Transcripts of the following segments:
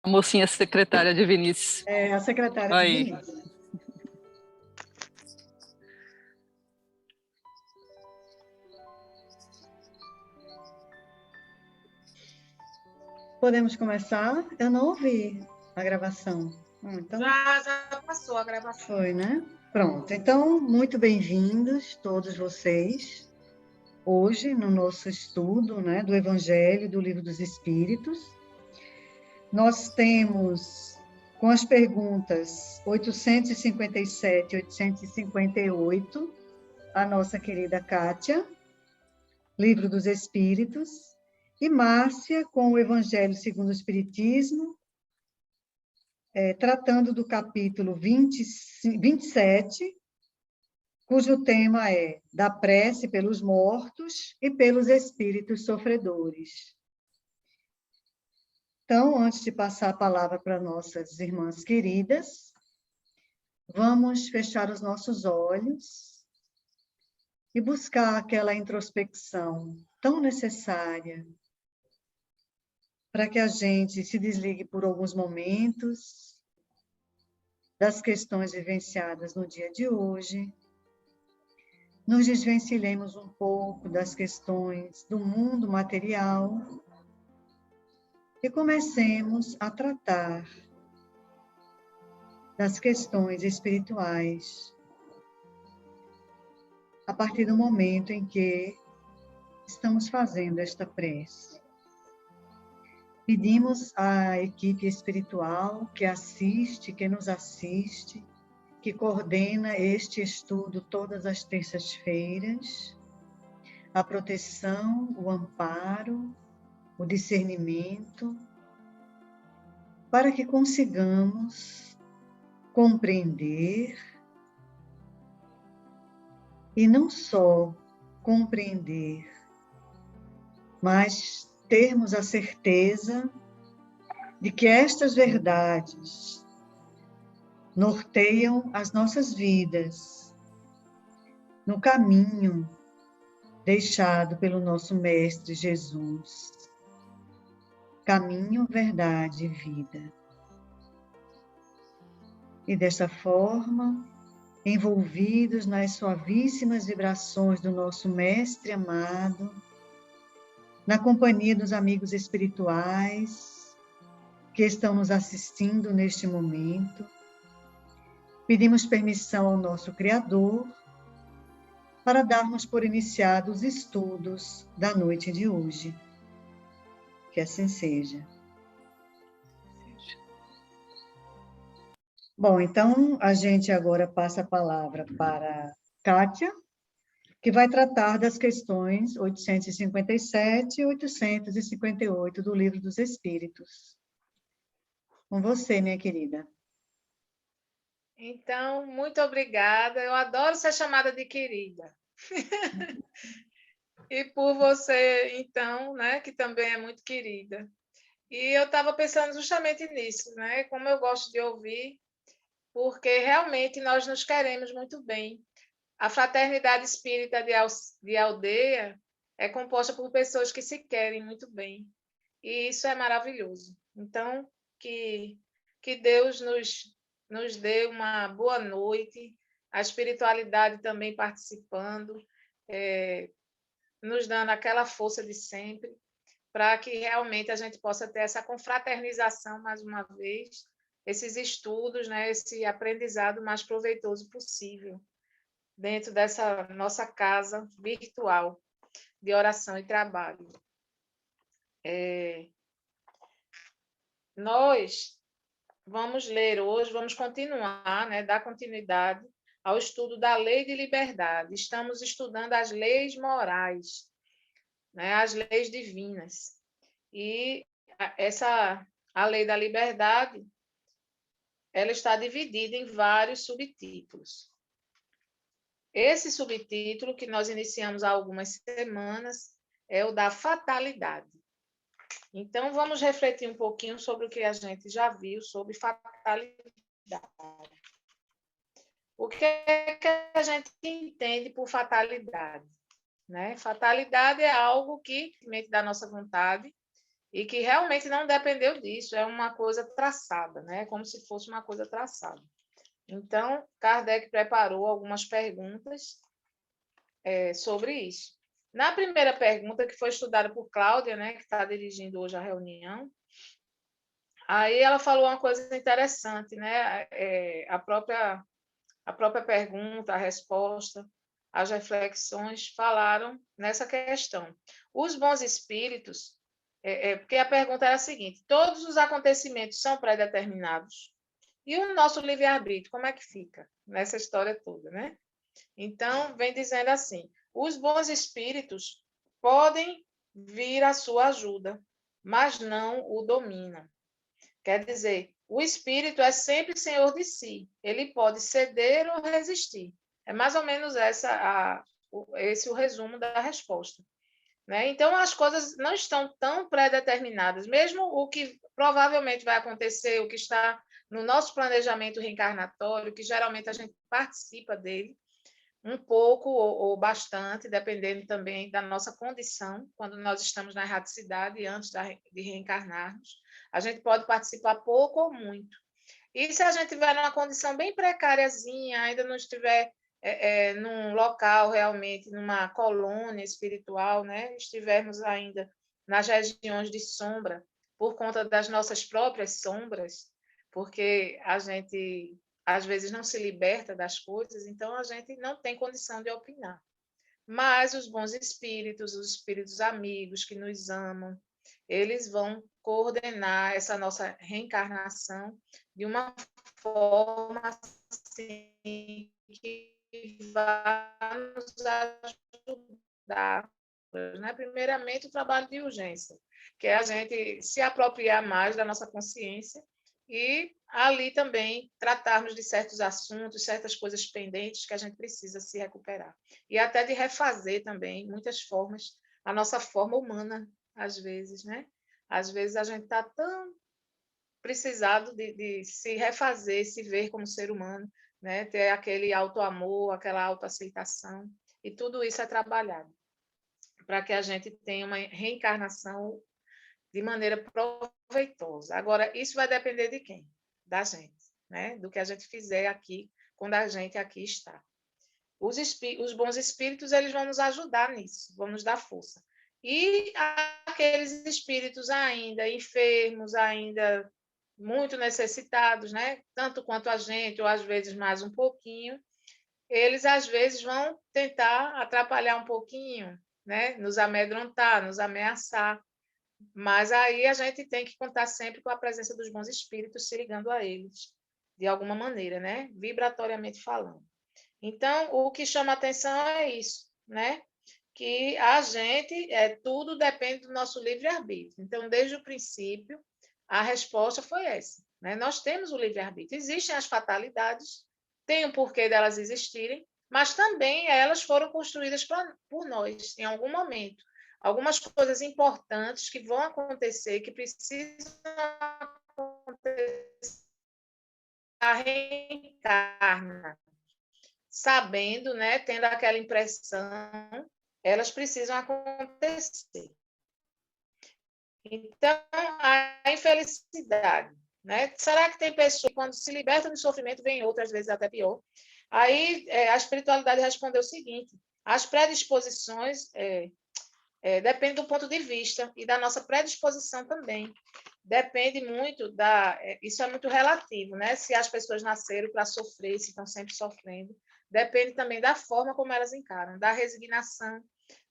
A mocinha secretária de Vinícius. É, a secretária de Aí. Vinícius. Podemos começar? Eu não ouvi a gravação. Então... Já passou a gravação. Foi, né? Pronto. Então, muito bem-vindos todos vocês. Hoje, no nosso estudo, né, do Evangelho, do Livro dos Espíritos, nós temos, com as perguntas 857 e 858, a nossa querida Kátia, Livro dos Espíritos, e Márcia, com o Evangelho segundo o Espiritismo, tratando do capítulo 27, cujo tema é da prece pelos mortos e pelos espíritos sofredores. Então, antes de passar a palavra para nossas irmãs queridas, vamos fechar os nossos olhos e buscar aquela introspecção tão necessária para que a gente se desligue por alguns momentos das questões vivenciadas no dia de hoje, nos desvencilhemos um pouco das questões do mundo material e comecemos a tratar das questões espirituais a partir do momento em que estamos fazendo esta prece. Pedimos à equipe espiritual que assiste, que nos assiste, que coordena este estudo todas as terças-feiras, a proteção, o amparo, o discernimento, para que consigamos compreender, e não só compreender, mas termos a certeza de que estas verdades norteiam as nossas vidas no caminho deixado pelo nosso Mestre Jesus. Caminho, verdade e vida. E desta forma, envolvidos nas suavíssimas vibrações do nosso Mestre amado, na companhia dos amigos espirituais que estão nos assistindo neste momento, pedimos permissão ao nosso Criador para darmos por iniciados os estudos da noite de hoje. Que assim seja. Bom, então a gente agora passa a palavra para Kátia, que vai tratar das questões 857 e 858 do Livro dos Espíritos. Com você, minha querida. Então, muito obrigada. Eu adoro ser chamada de querida. E por você, então, né, que também é muito querida. E eu estava pensando justamente nisso, né? Como eu gosto de ouvir, porque realmente nós nos queremos muito bem. A Fraternidade Espírita de Aldeia é composta por pessoas que se querem muito bem. E isso é maravilhoso. Então, que Deus nos dê uma boa noite, a espiritualidade também participando, nos dando aquela força de sempre, para que realmente a gente possa ter essa confraternização mais uma vez, esses estudos, né, esse aprendizado mais proveitoso possível dentro dessa nossa casa virtual de oração e trabalho. Nós vamos ler hoje, vamos continuar, né, dar continuidade ao estudo da Lei de Liberdade. Estamos estudando as leis morais, né, as leis divinas. E a Lei da Liberdade, ela está dividida em vários subtítulos. Esse subtítulo que nós iniciamos há algumas semanas é o da fatalidade. Então, vamos refletir um pouquinho sobre o que a gente já viu sobre fatalidade. O que é que a gente entende por fatalidade? Né? Fatalidade é algo que, dentro da nossa vontade, e que realmente não dependeu disso, é uma coisa traçada, né? Como se fosse uma coisa traçada. Então, Kardec preparou algumas perguntas sobre isso. Na primeira pergunta, que foi estudada por Cláudia, né, que está dirigindo hoje a reunião, aí ela falou uma coisa interessante, né? A própria pergunta, a resposta, as reflexões falaram nessa questão. Os bons espíritos, porque a pergunta era a seguinte: todos os acontecimentos são pré-determinados? E o nosso livre-arbítrio, como é que fica nessa história toda, né? Então, vem dizendo assim: os bons espíritos podem vir à sua ajuda, mas não o dominam. Quer dizer, o espírito é sempre senhor de si. Ele pode ceder ou resistir. É mais ou menos esse o resumo da resposta. Né? Então, as coisas não estão tão pré-determinadas. Mesmo o que provavelmente vai acontecer, o que está no nosso planejamento reencarnatório, que geralmente a gente participa dele, um pouco ou bastante, dependendo também da nossa condição, quando nós estamos na erraticidade, antes de reencarnarmos, a gente pode participar pouco ou muito. E se a gente estiver numa condição bem precáriazinha, ainda não estiver num local realmente, numa colônia espiritual, né? Estivermos ainda nas regiões de sombra, por conta das nossas próprias sombras, porque a gente às vezes não se liberta das coisas, então a gente não tem condição de opinar. Mas os bons espíritos, os espíritos amigos que nos amam, eles vão coordenar essa nossa reencarnação de uma forma assim, que vai nos ajudar. Né? Primeiramente, o trabalho de urgência, que é a gente se apropriar mais da nossa consciência e ali também tratarmos de certos assuntos, certas coisas pendentes que a gente precisa se recuperar. E até de refazer também, muitas formas, a nossa forma humana, às vezes, né? Às vezes a gente está tão precisado de se refazer, se ver como ser humano, né? Ter aquele auto-amor, aquela autoaceitação, e tudo isso é trabalhado para que a gente tenha uma reencarnação de maneira proveitosa. Agora, isso vai depender de quem? Da gente, né? Do que a gente fizer aqui, quando a gente aqui está. Os bons espíritos, eles vão nos ajudar nisso, vão nos dar força. E aqueles espíritos ainda enfermos, ainda muito necessitados, né? Tanto quanto a gente, ou às vezes mais um pouquinho, eles às vezes vão tentar atrapalhar um pouquinho, né? Nos amedrontar, nos ameaçar. Mas aí a gente tem que contar sempre com a presença dos bons espíritos, se ligando a eles, de alguma maneira, né? Vibratoriamente falando. Então, o que chama atenção é isso, né? Que a gente, tudo depende do nosso livre-arbítrio. Então, desde o princípio, a resposta foi essa. Né? Nós temos o livre-arbítrio. Existem as fatalidades, tem um porquê delas existirem, mas também elas foram construídas por nós, em algum momento. Algumas coisas importantes que vão acontecer, que precisam acontecer, a reencarna, sabendo, né, tendo aquela impressão, elas precisam acontecer. Então, a infelicidade, né? Será que tem pessoas que, quando se libertam do sofrimento, vem outras vezes até pior? Aí, a espiritualidade respondeu o seguinte: as predisposições dependem do ponto de vista e da nossa predisposição também. Depende muito isso é muito relativo, né? Se as pessoas nasceram para sofrer, se estão sempre sofrendo, depende também da forma como elas encaram, da resignação,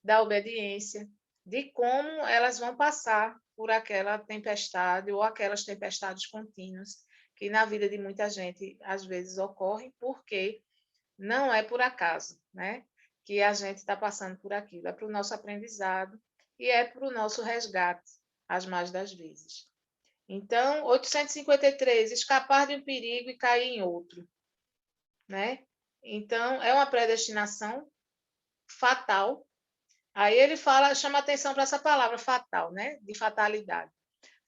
da obediência, de como elas vão passar por aquela tempestade ou aquelas tempestades contínuas que na vida de muita gente às vezes ocorrem, porque não é por acaso, né? Que a gente está passando por aquilo, é para o nosso aprendizado e é para o nosso resgate, as mais das vezes. Então, 853, escapar de um perigo e cair em outro, né? Então, é uma predestinação fatal. Aí ele chama atenção para essa palavra fatal, né? De fatalidade.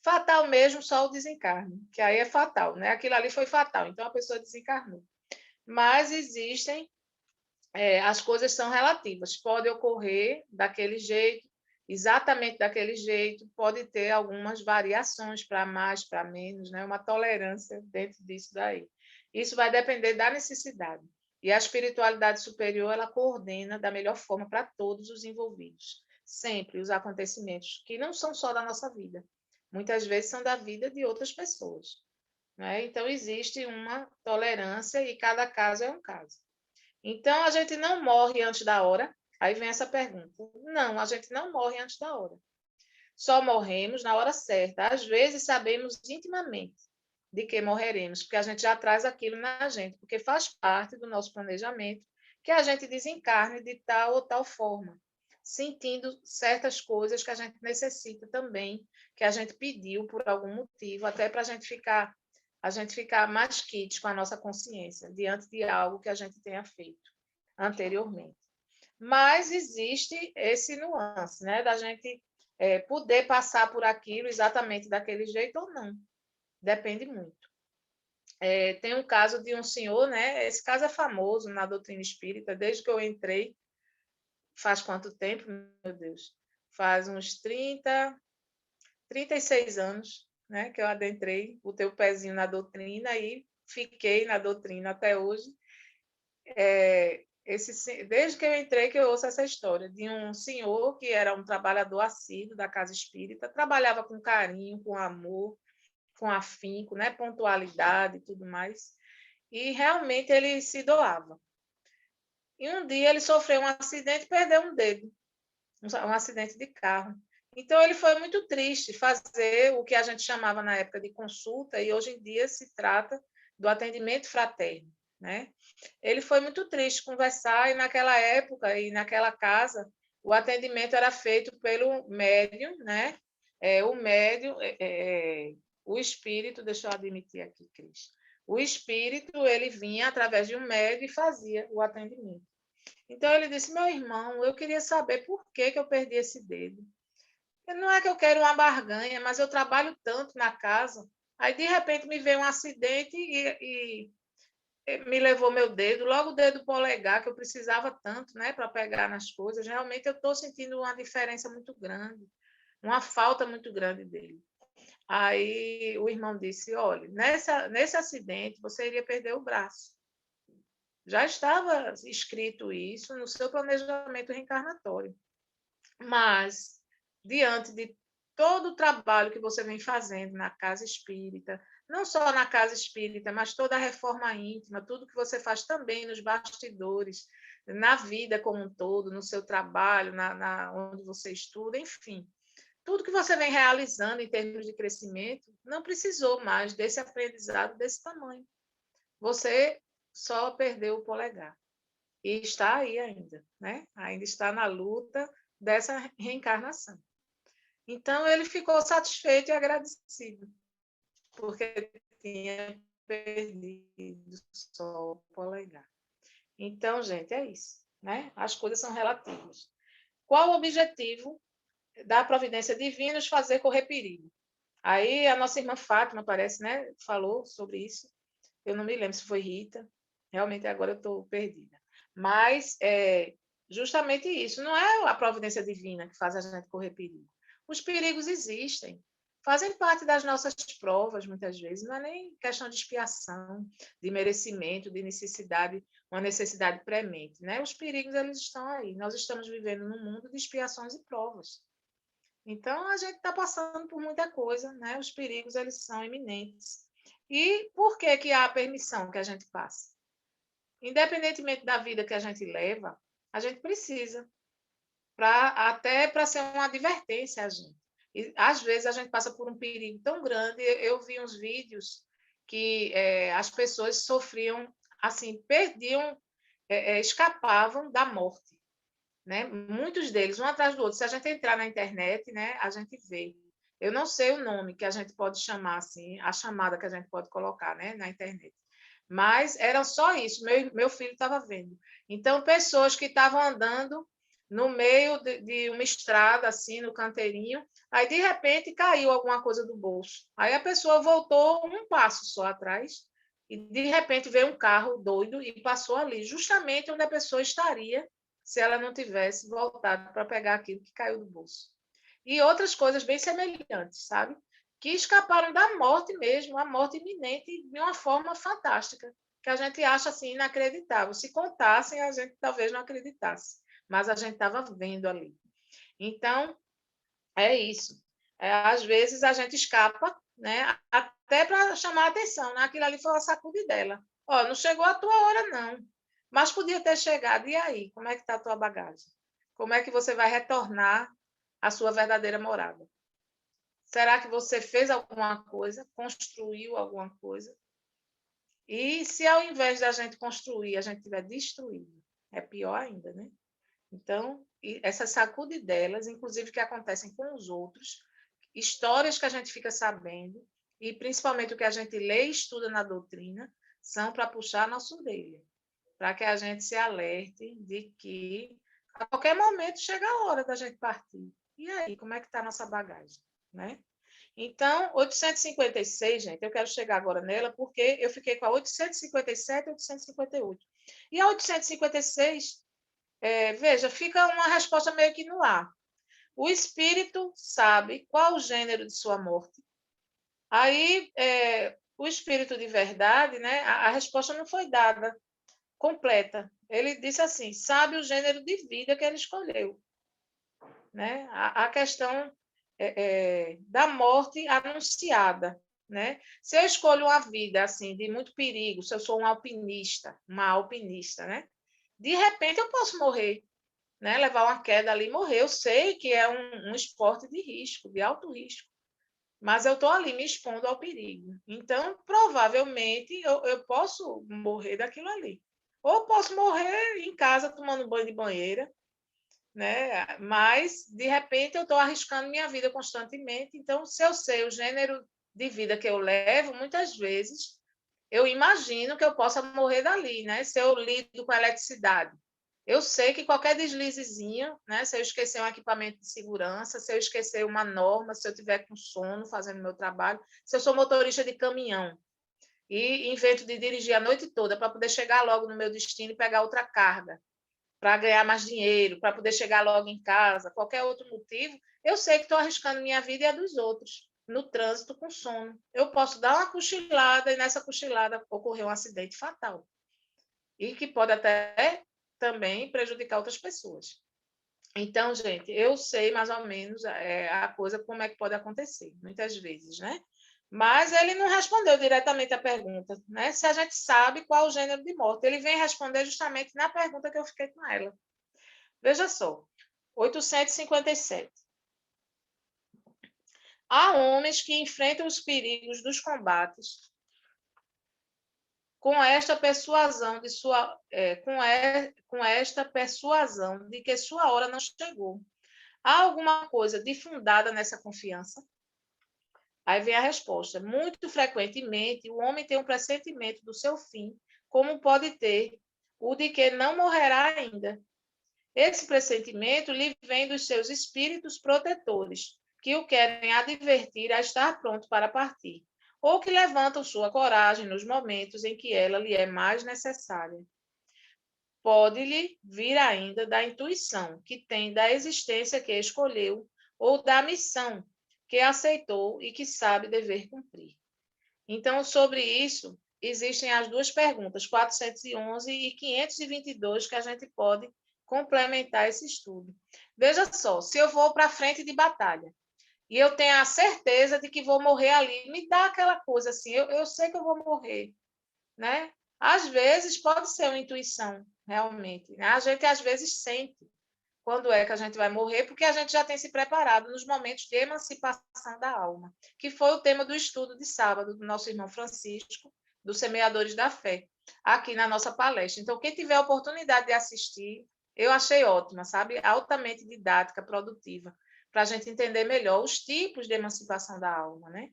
Fatal mesmo, só o desencarne, que aí é fatal, né? Aquilo ali foi fatal, então a pessoa desencarnou. Mas existem, as coisas são relativas, pode ocorrer daquele jeito exatamente daquele jeito, pode ter algumas variações para mais, para menos, né? Uma tolerância dentro disso daí. Isso vai depender da necessidade. E a espiritualidade superior, ela coordena da melhor forma para todos os envolvidos. Sempre os acontecimentos que não são só da nossa vida. Muitas vezes são da vida de outras pessoas. Né? Então, existe uma tolerância e cada caso é um caso. Então, a gente não morre antes da hora. Aí vem essa pergunta. Não, a gente não morre antes da hora. Só morremos na hora certa. Às vezes, sabemos intimamente de que morreremos, porque a gente já traz aquilo na gente, porque faz parte do nosso planejamento que a gente desencarne de tal ou tal forma, sentindo certas coisas que a gente necessita também, que a gente pediu por algum motivo, até para a gente ficar mais quites com a nossa consciência diante de algo que a gente tenha feito anteriormente. Mas existe esse nuance, né, da gente poder passar por aquilo exatamente daquele jeito ou não. Depende muito. Tem um caso de um senhor, né? Esse caso é famoso na doutrina espírita, desde que eu entrei. Faz quanto tempo, meu Deus? Faz uns 36 anos, né? Que eu adentrei o teu pezinho na doutrina e fiquei na doutrina até hoje. Desde que eu entrei que eu ouço essa história de um senhor que era um trabalhador assíduo da casa espírita, trabalhava com carinho, com amor, com afinco, né? Pontualidade e tudo mais. E realmente ele se doava. E um dia ele sofreu um acidente e perdeu um dedo, um acidente de carro. Então ele foi muito triste fazer o que a gente chamava na época de consulta, e hoje em dia se trata do atendimento fraterno, né? Ele foi muito triste conversar, e naquela época e naquela casa, o atendimento era feito pelo médium, né? O médium, o espírito, deixa eu admitir aqui, Cris. O espírito, ele vinha através de um médium e fazia o atendimento. Então ele disse: meu irmão, eu queria saber por que eu perdi esse dedo. Não é que eu quero uma barganha, mas eu trabalho tanto na casa. Aí, de repente, me veio um acidente e me levou meu dedo, logo o dedo polegar, que eu precisava tanto, né, para pegar nas coisas. Realmente eu estou sentindo uma diferença muito grande, uma falta muito grande dele. Aí o irmão disse: olha, nesse acidente você iria perder o braço. Já estava escrito isso no seu planejamento reencarnatório. Mas, diante de todo o trabalho que você vem fazendo na casa espírita, não só na casa espírita, mas toda a reforma íntima, tudo que você faz também nos bastidores, na vida como um todo, no seu trabalho, onde você estuda, enfim. Tudo que você vem realizando em termos de crescimento não precisou mais desse aprendizado desse tamanho. Você só perdeu o polegar. E está aí ainda, né? Ainda está na luta dessa reencarnação. Então, ele ficou satisfeito e agradecido, porque tinha perdido só o polegar. Então, gente, é isso, né? As coisas são relativas. Qual o objetivo da providência divina? Nos fazer correr perigo. Aí a nossa irmã Fátima, parece, né? Falou sobre isso. Eu não me lembro se foi Rita. Realmente agora eu estou perdida. Mas justamente isso. Não é a providência divina que faz a gente correr perigo. Os perigos existem. Fazem parte das nossas provas, muitas vezes. Não é nem questão de expiação, de merecimento, de necessidade, uma necessidade premente, né? Os perigos, eles estão aí. Nós estamos vivendo num mundo de expiações e provas. Então, a gente está passando por muita coisa, né? Os perigos, eles são iminentes. E por que há a permissão que a gente passa? Independentemente da vida que a gente leva, a gente precisa, até para ser uma advertência a gente. E, às vezes, a gente passa por um perigo tão grande. Eu vi uns vídeos que as pessoas sofriam, assim, perdiam, escapavam da morte. Né? Muitos deles, um atrás do outro. Se a gente entrar na internet, né, a gente vê. Eu não sei o nome que a gente pode chamar assim, a chamada que a gente pode colocar, né, na internet. Mas era só isso, meu filho estava vendo. Então, pessoas que estavam andando no meio de uma estrada, assim, no canteirinho, aí, de repente, caiu alguma coisa do bolso. Aí a pessoa voltou um passo só atrás e, de repente, veio um carro doido e passou ali, justamente onde a pessoa estaria se ela não tivesse voltado para pegar aquilo que caiu do bolso. e outras coisas bem semelhantes, sabe? Que escaparam da morte mesmo, a morte iminente, de uma forma fantástica, que a gente acha assim inacreditável. Se contassem, a gente talvez não acreditasse, mas a gente estava vendo ali. Então, é isso. Às vezes a gente escapa, né? Até para chamar a atenção, né? Aquilo ali foi uma sacudidela. Ó, não chegou a tua hora, não. Mas podia ter chegado. E aí? Como é que está a tua bagagem? Como é que você vai retornar à sua verdadeira morada? Será que você fez alguma coisa? Construiu alguma coisa? E se ao invés da gente construir, a gente tiver destruído, é pior ainda, né? Então, essas sacudidelas, inclusive que acontecem com os outros, histórias que a gente fica sabendo, e principalmente o que a gente lê e estuda na doutrina, são para puxar a nossa orelha, para que a gente se alerte de que a qualquer momento chega a hora da gente partir. E aí, como é que está a nossa bagagem? Né? Então, 856, gente, eu quero chegar agora nela, porque eu fiquei com a 857 e 858. E a 856, veja, fica uma resposta meio que no ar. O espírito sabe qual o gênero de sua morte. Aí, o espírito de verdade, né, a resposta não foi dada completa. Ele disse assim, sabe o gênero de vida que ele escolheu. Né? A questão da morte anunciada. Né? Se eu escolho uma vida assim de muito perigo, se eu sou um alpinista, uma alpinista, né? De repente eu posso morrer, né? Levar uma queda ali e morrer. Eu sei que é um esporte de risco, de alto risco, mas eu estou ali me expondo ao perigo. Então, provavelmente, eu posso morrer daquilo ali. Ou posso morrer em casa tomando banho de banheira, né? Mas, de repente, eu estou arriscando minha vida constantemente. Então, se eu sei o gênero de vida que eu levo, muitas vezes eu imagino que eu possa morrer dali, né? Se eu lido com eletricidade. Eu sei que qualquer deslizezinho, né? Se eu esquecer um equipamento de segurança, se eu esquecer uma norma, se eu tiver com sono fazendo meu trabalho, se eu sou motorista de caminhão e invento de dirigir a noite toda para poder chegar logo no meu destino e pegar outra carga, para ganhar mais dinheiro, para poder chegar logo em casa, qualquer outro motivo, eu sei que estou arriscando minha vida e a dos outros, no trânsito com sono. Eu posso dar uma cochilada e nessa cochilada ocorrer um acidente fatal. E que pode até também prejudicar outras pessoas. Então, gente, eu sei mais ou menos a coisa, como é que pode acontecer, muitas vezes, né? Mas ele não respondeu diretamente a pergunta, né? Se a gente sabe qual o gênero de morte. Ele vem responder justamente na pergunta que eu fiquei com ela. Veja só, 857. Há homens que enfrentam os perigos dos combates com esta persuasão com esta persuasão de que sua hora não chegou. Há alguma coisa de fundada nessa confiança? Aí vem a resposta. Muito frequentemente, o homem tem um pressentimento do seu fim, como pode ter o de que não morrerá ainda. Esse pressentimento lhe vem dos seus espíritos protetores, que o querem advertir a estar pronto para partir, ou que levantam sua coragem nos momentos em que ela lhe é mais necessária. Pode-lhe vir ainda da intuição que tem da existência que escolheu, ou da missão que aceitou e que sabe dever cumprir. Então, sobre isso, existem as duas perguntas, 411 e 522, que a gente pode complementar esse estudo. Veja só, se eu vou para a frente de batalha e eu tenho a certeza de que vou morrer ali, me dá aquela coisa assim, eu sei que eu vou morrer, né? Às vezes pode ser uma intuição, realmente, né? A gente às vezes sente quando é que a gente vai morrer, porque a gente já tem se preparado nos momentos de emancipação da alma, que foi o tema do estudo de sábado do nosso irmão Francisco, dos Semeadores da Fé, aqui na nossa palestra. Então, quem tiver a oportunidade de assistir, eu achei ótima, sabe? Altamente didática, produtiva, para a gente entender melhor os tipos de emancipação da alma, né?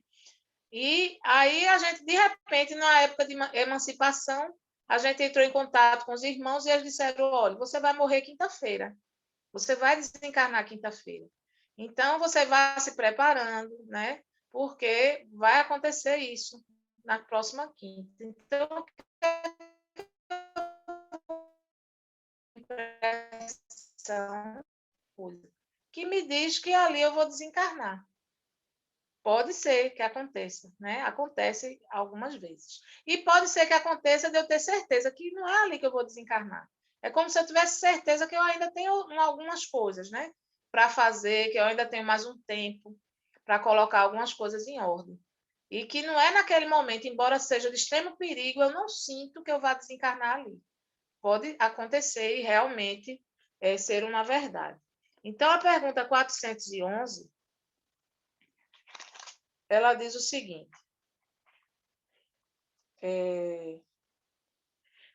E aí a gente, de repente, na época de emancipação, a gente entrou em contato com os irmãos e eles disseram, olha, você vai morrer quinta-feira. Você vai desencarnar quinta-feira. Então, você vai se preparando, né? Porque vai acontecer isso na próxima quinta. Então, que me diz que ali eu vou desencarnar. Pode ser que aconteça, né? Acontece algumas vezes. E pode ser que aconteça de eu ter certeza que não é ali que eu vou desencarnar. É como se eu tivesse certeza que eu ainda tenho algumas coisas, né? Para fazer, que eu ainda tenho mais um tempo para colocar algumas coisas em ordem. E que não é naquele momento, embora seja de extremo perigo, eu não sinto que eu vá desencarnar ali. Pode acontecer e realmente ser uma verdade. Então, a pergunta 411, ela diz o seguinte: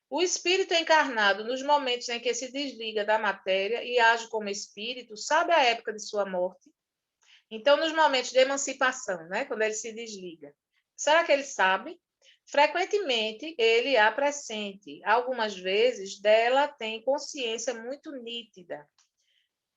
o espírito encarnado, nos momentos em que se desliga da matéria e age como espírito, sabe a época de sua morte? Então, nos momentos de emancipação, né, quando ele se desliga, será que ele sabe? Frequentemente, ele a pressente. Algumas vezes, dela tem consciência muito nítida.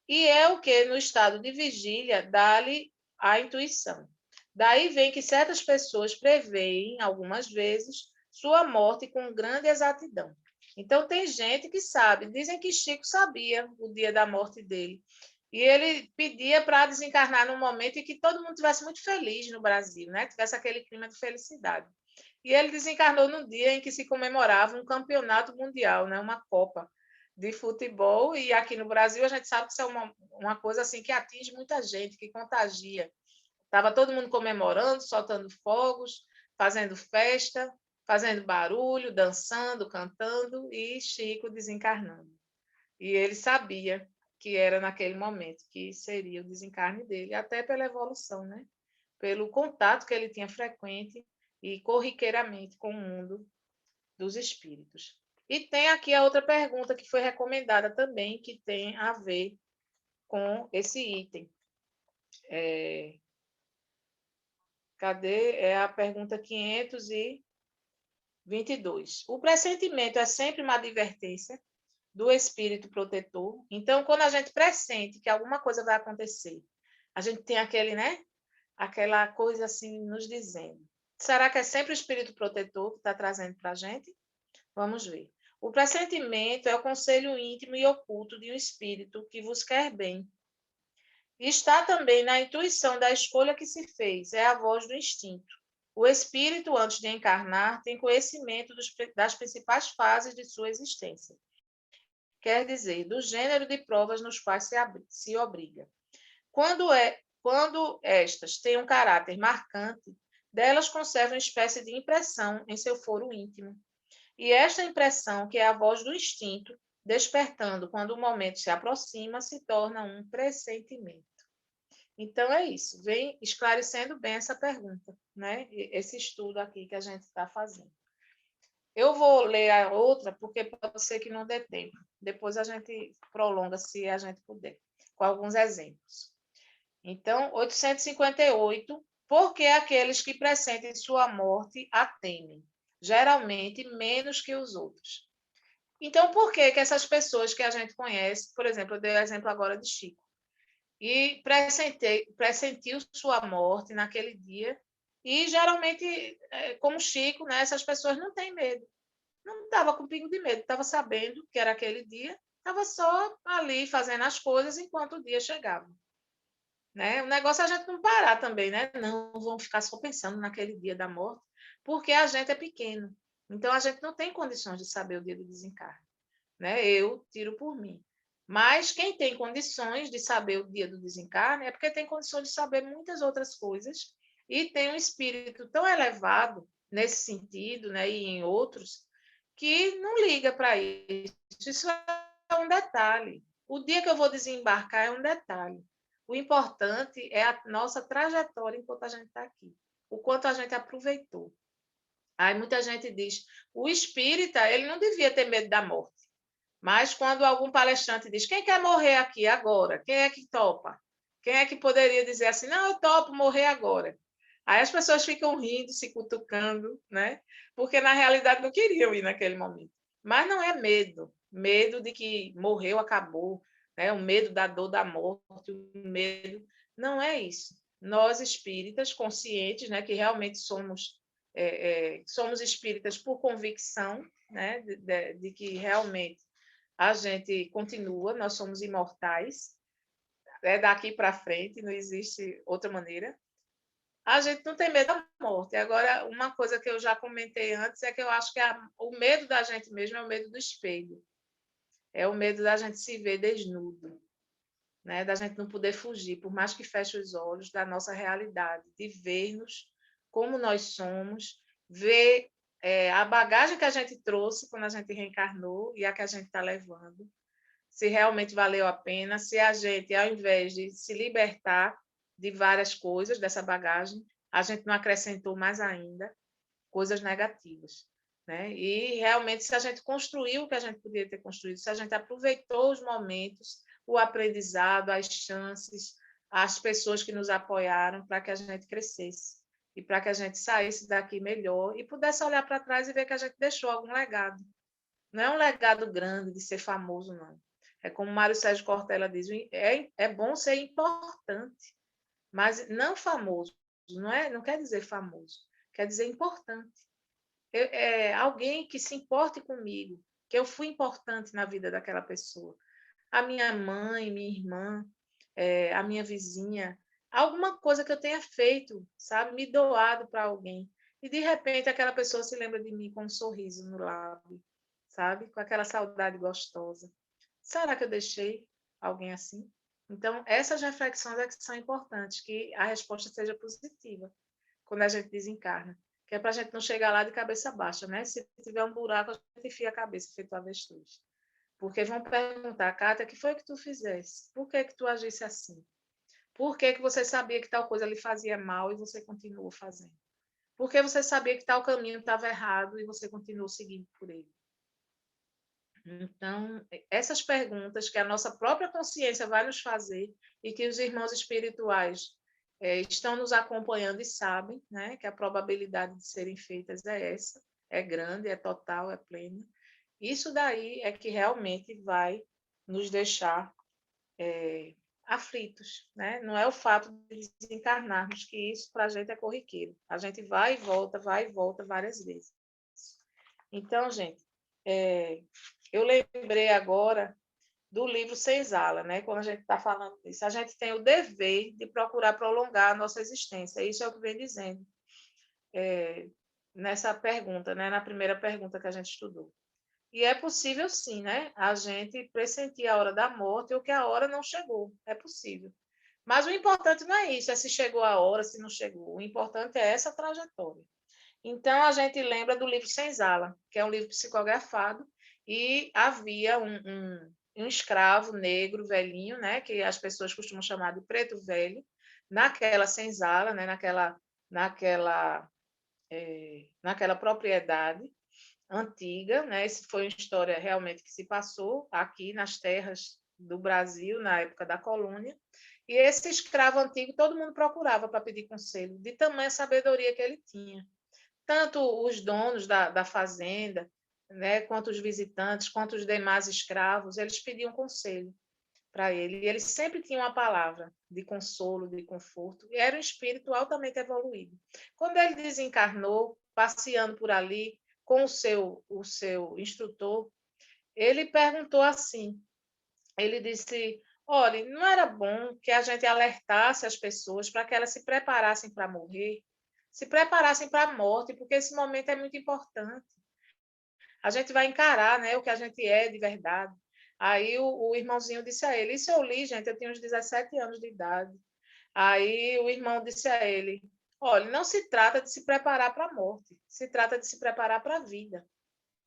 E é o que, no estado de vigília, dá-lhe a intuição. Daí vem que certas pessoas preveem, algumas vezes, sua morte com grande exatidão. Então, tem gente que sabe. Dizem que Chico sabia o dia da morte dele. E ele pedia para desencarnar num momento em que todo mundo estivesse muito feliz no Brasil, né? Tivesse aquele clima de felicidade. E ele desencarnou no dia em que se comemorava um campeonato mundial, né? Uma Copa de futebol, e aqui no Brasil a gente sabe que isso é uma coisa assim que atinge muita gente, que contagia. Estava todo mundo comemorando, soltando fogos, fazendo festa, fazendo barulho, dançando, cantando, e Chico desencarnando. E ele sabia que era naquele momento que seria o desencarne dele, até pela evolução, né? Pelo contato que ele tinha frequente e corriqueiramente com o mundo dos espíritos. E tem aqui a outra pergunta que foi recomendada também, que tem a ver com esse item. Cadê? É a pergunta 522. O pressentimento é sempre uma advertência do espírito protetor. Então, quando a gente pressente que alguma coisa vai acontecer, a gente tem aquele, né? Aquela coisa assim nos dizendo. Será que é sempre o espírito protetor que está trazendo para a gente? Vamos ver. O pressentimento é o conselho íntimo e oculto de um espírito que vos quer bem. Está também na intuição da escolha que se fez, é a voz do instinto. O espírito, antes de encarnar, tem conhecimento das principais fases de sua existência. Quer dizer, do gênero de provas nos quais se obriga. Quando estas têm um caráter marcante, delas conserva uma espécie de impressão em seu foro íntimo. E esta impressão, que é a voz do instinto, despertando quando o momento se aproxima, se torna um pressentimento. Então, é isso. Vem esclarecendo bem essa pergunta, né? Esse estudo aqui que a gente está fazendo. Eu vou ler a outra, porque pode ser que não dê tempo. Depois a gente prolonga, se a gente puder, com alguns exemplos. Então, 858. Por que aqueles que pressentem sua morte a temem? Geralmente menos que os outros. Então, por que essas pessoas que a gente conhece, por exemplo, eu dei o exemplo agora de Chico, e pressentiu sua morte naquele dia, e geralmente, como Chico, né, essas pessoas não têm medo. Não estava com pingo de medo, estava sabendo que era aquele dia, estava só ali fazendo as coisas enquanto o dia chegava. Né? O negócio é a gente não parar também, né? Não vamos ficar só pensando naquele dia da morte, porque a gente é pequeno. Então, a gente não tem condições de saber o dia do desencarne. Né? Eu tiro por mim. Mas quem tem condições de saber o dia do desencarne é porque tem condições de saber muitas outras coisas e tem um espírito tão elevado nesse sentido, né, e em outros, que não liga para isso. Isso é um detalhe. O dia que eu vou desembarcar é um detalhe. O importante é a nossa trajetória enquanto a gente está aqui. O quanto a gente aproveitou. Aí muita gente diz, o espírita, ele não devia ter medo da morte. Mas quando algum palestrante diz, quem quer morrer aqui agora? Quem é que topa? Quem é que poderia dizer assim, não, eu topo morrer agora? Aí as pessoas ficam rindo, se cutucando, né? Porque na realidade não queriam ir naquele momento. Mas não é medo, medo de que morreu, acabou, né? O medo da dor da morte, o medo. Não é isso. Nós espíritas conscientes, né, que realmente somos espíritas por convicção, né, de que realmente a gente continua, nós somos imortais. é daqui para frente, não existe outra maneira. A gente não tem medo da morte. Agora, uma coisa que eu já comentei antes é que eu acho que o medo da gente mesmo é o medo do espelho. É o medo da gente se ver desnudo, né? Da gente não poder fugir, por mais que feche os olhos, da nossa realidade, de ver-nos como nós somos, ver a bagagem que a gente trouxe quando a gente reencarnou e a que a gente está levando, se realmente valeu a pena, se a gente, ao invés de se libertar de várias coisas dessa bagagem, a gente não acrescentou mais ainda coisas negativas, né? E realmente se a gente construiu o que a gente podia ter construído, se a gente aproveitou os momentos, o aprendizado, as chances, as pessoas que nos apoiaram para que a gente crescesse e para que a gente saísse daqui melhor e pudesse olhar para trás e ver que a gente deixou algum legado. Não é um legado grande de ser famoso, não. É como Mário Sérgio Cortella diz, é bom ser importante, mas não famoso. Não quer dizer famoso, quer dizer importante. Alguém que se importe comigo, que eu fui importante na vida daquela pessoa. A minha mãe, minha irmã, a minha vizinha, alguma coisa que eu tenha feito, sabe? Me doado para alguém. E, de repente, aquela pessoa se lembra de mim com um sorriso no lábio, sabe? Com aquela saudade gostosa. Será que eu deixei alguém assim? Então, essas reflexões é que são importantes, que a resposta seja positiva quando a gente desencarna. Que é para a gente não chegar lá de cabeça baixa, né? Se tiver um buraco, a gente enfia a cabeça, feito avestruz. Porque vão perguntar, Cátia, o que foi que tu fizesse? Por que tu agisse assim? Por que você sabia que tal coisa lhe fazia mal e você continuou fazendo? Por que você sabia que tal caminho estava errado e você continuou seguindo por ele? Então, essas perguntas que a nossa própria consciência vai nos fazer e que os irmãos espirituais estão nos acompanhando e sabem, né, que a probabilidade de serem feitas é essa, é grande, é total, é plena. Isso daí é que realmente vai nos deixar aflitos, né? Não é o fato de desencarnarmos, que isso para a gente é corriqueiro. A gente vai e volta várias vezes. Então, gente, eu lembrei agora do livro Senzala, né? Quando a gente está falando disso, a gente tem o dever de procurar prolongar a nossa existência. Isso é o que vem dizendo nessa pergunta, né? Na primeira pergunta que a gente estudou. E é possível, sim, né? A gente pressentir a hora da morte ou que a hora não chegou. É possível. Mas o importante não é isso, é se chegou a hora, se não chegou. O importante é essa trajetória. Então, a gente lembra do livro Senzala, que é um livro psicografado, e havia um escravo negro velhinho, né, que as pessoas costumam chamar de preto velho, naquela senzala, né, naquela propriedade antiga, né? Isso foi uma história realmente que se passou aqui nas terras do Brasil, na época da colônia. E esse escravo antigo, todo mundo procurava para pedir conselho, de tamanha sabedoria que ele tinha. Tanto os donos da fazenda, né, quanto os visitantes, quanto os demais escravos, eles pediam conselho para ele. E ele sempre tinha uma palavra de consolo, de conforto, e era um espírito altamente evoluído. Quando ele desencarnou, passeando por ali com o seu instrutor, ele perguntou assim, ele disse, olha, não era bom que a gente alertasse as pessoas para que elas se preparassem para morrer, se preparassem para a morte, porque esse momento é muito importante. A gente vai encarar, né, o que a gente é de verdade. Aí o irmãozinho disse a ele, isso eu li, gente, eu tinha uns 17 anos de idade. Aí o irmão disse a ele, olha, não se trata de se preparar para a morte, se trata de se preparar para a vida.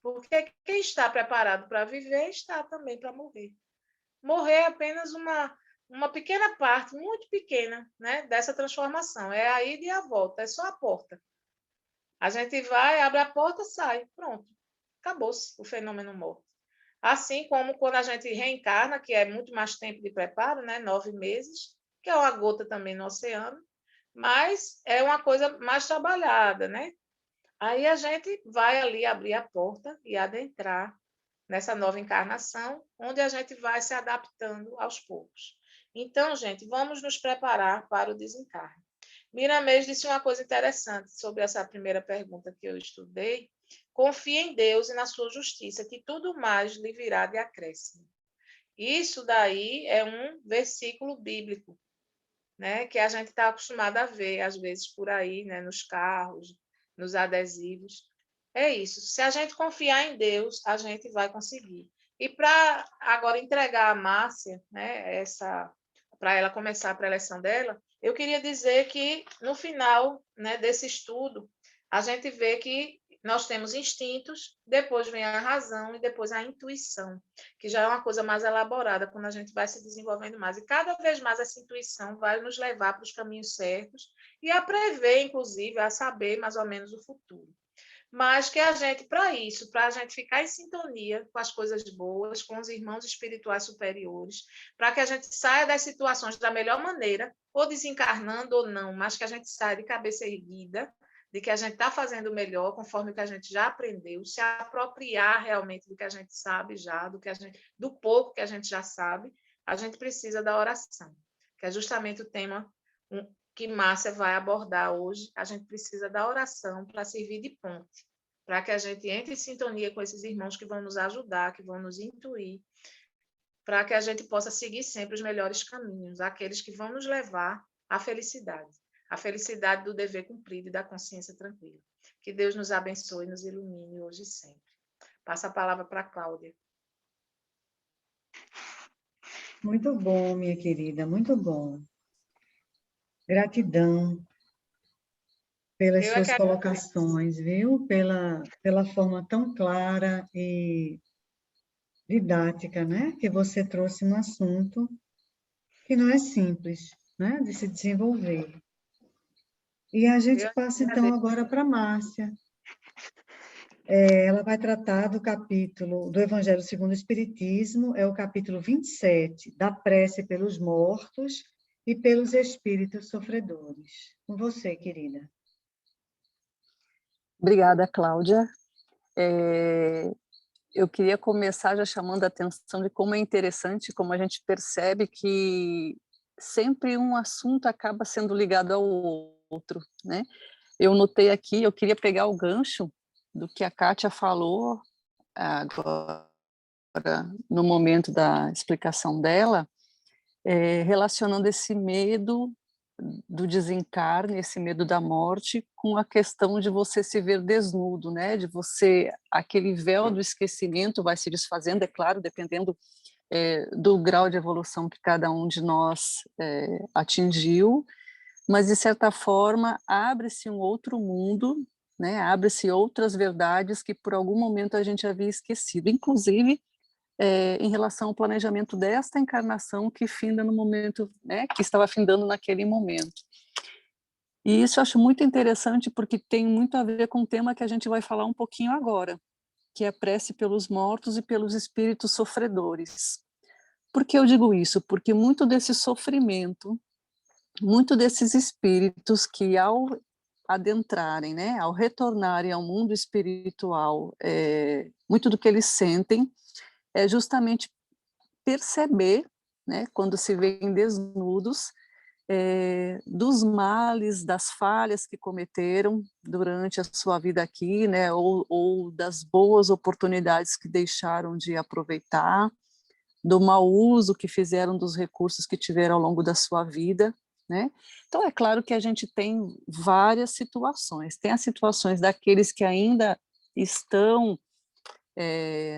Porque quem está preparado para viver está também para morrer. Morrer é apenas uma pequena parte, muito pequena, né, dessa transformação. É a ida e a volta, é só a porta. A gente vai, abre a porta, sai, pronto. Acabou-se o fenômeno morte. Assim como quando a gente reencarna, que é muito mais tempo de preparo, né, 9 meses, que é uma gota também no oceano, mas é uma coisa mais trabalhada, né? Aí a gente vai ali abrir a porta e adentrar nessa nova encarnação, onde a gente vai se adaptando aos poucos. Então, gente, vamos nos preparar para o desencarne. Miramês disse uma coisa interessante sobre essa primeira pergunta que eu estudei. Confie em Deus e na sua justiça, que tudo mais lhe virá de acréscimo. Isso daí é um versículo bíblico, né, que a gente está acostumado a ver, às vezes, por aí, né, nos carros, nos adesivos. É isso. Se a gente confiar em Deus, a gente vai conseguir. E para agora entregar a Márcia, né, para ela começar a preleção dela, eu queria dizer que, no final, né, desse estudo, a gente vê que nós temos instintos, depois vem a razão e depois a intuição, que já é uma coisa mais elaborada quando a gente vai se desenvolvendo mais. E cada vez mais essa intuição vai nos levar para os caminhos certos e a prever, inclusive, a saber mais ou menos o futuro. Mas que a gente, para isso, para a gente ficar em sintonia com as coisas boas, com os irmãos espirituais superiores, para que a gente saia das situações da melhor maneira, ou desencarnando ou não, mas que a gente saia de cabeça erguida, de que a gente está fazendo o melhor, conforme o que a gente já aprendeu, se apropriar realmente do que a gente sabe já, do pouco que a gente já sabe, a gente precisa da oração, que é justamente o tema que Márcia vai abordar hoje. A gente precisa da oração para servir de ponte, para que a gente entre em sintonia com esses irmãos que vão nos ajudar, que vão nos intuir, para que a gente possa seguir sempre os melhores caminhos, aqueles que vão nos levar à felicidade, a felicidade do dever cumprido e da consciência tranquila. Que Deus nos abençoe e nos ilumine hoje e sempre. Passa a palavra para a Cláudia. Muito bom, minha querida, muito bom. Gratidão pelas Eu é suas que colocações, viu? Pela forma tão clara e didática, né? Que você trouxe no assunto, que não é simples, né? De se desenvolver. E a gente eu passa, então, agradeço. agora para a Márcia. Ela vai tratar do capítulo do Evangelho segundo o Espiritismo, é o capítulo 27, da prece pelos mortos e pelos espíritos sofredores. Com você, querida. Obrigada, Cláudia. Eu queria começar já chamando a atenção de como é interessante, como a gente percebe que sempre um assunto acaba sendo ligado ao outro, né? Eu notei aqui, eu queria pegar o gancho do que a Kátia falou agora, no momento da explicação dela, relacionando esse medo do desencarne, esse medo da morte, com a questão de você se ver desnudo, né? De você, aquele véu do esquecimento vai se desfazendo, é claro, dependendo do grau de evolução que cada um de nós atingiu, mas de certa forma abre-se um outro mundo, né? Abre-se outras verdades que por algum momento a gente havia esquecido, inclusive em relação ao planejamento desta encarnação que finda no momento, né, que estava findando naquele momento. E isso eu acho muito interessante porque tem muito a ver com o tema que a gente vai falar um pouquinho agora, que é a prece pelos mortos e pelos espíritos sofredores. Por que eu digo isso? Porque muito desse sofrimento, muito desses espíritos que ao adentrarem, né, ao retornarem ao mundo espiritual, muito do que eles sentem é justamente perceber, né, quando se veem desnudos, dos males, das falhas que cometeram durante a sua vida aqui, né, ou das boas oportunidades que deixaram de aproveitar, do mau uso que fizeram dos recursos que tiveram ao longo da sua vida, né? Então, é claro que a gente tem várias situações. Tem as situações daqueles que ainda estão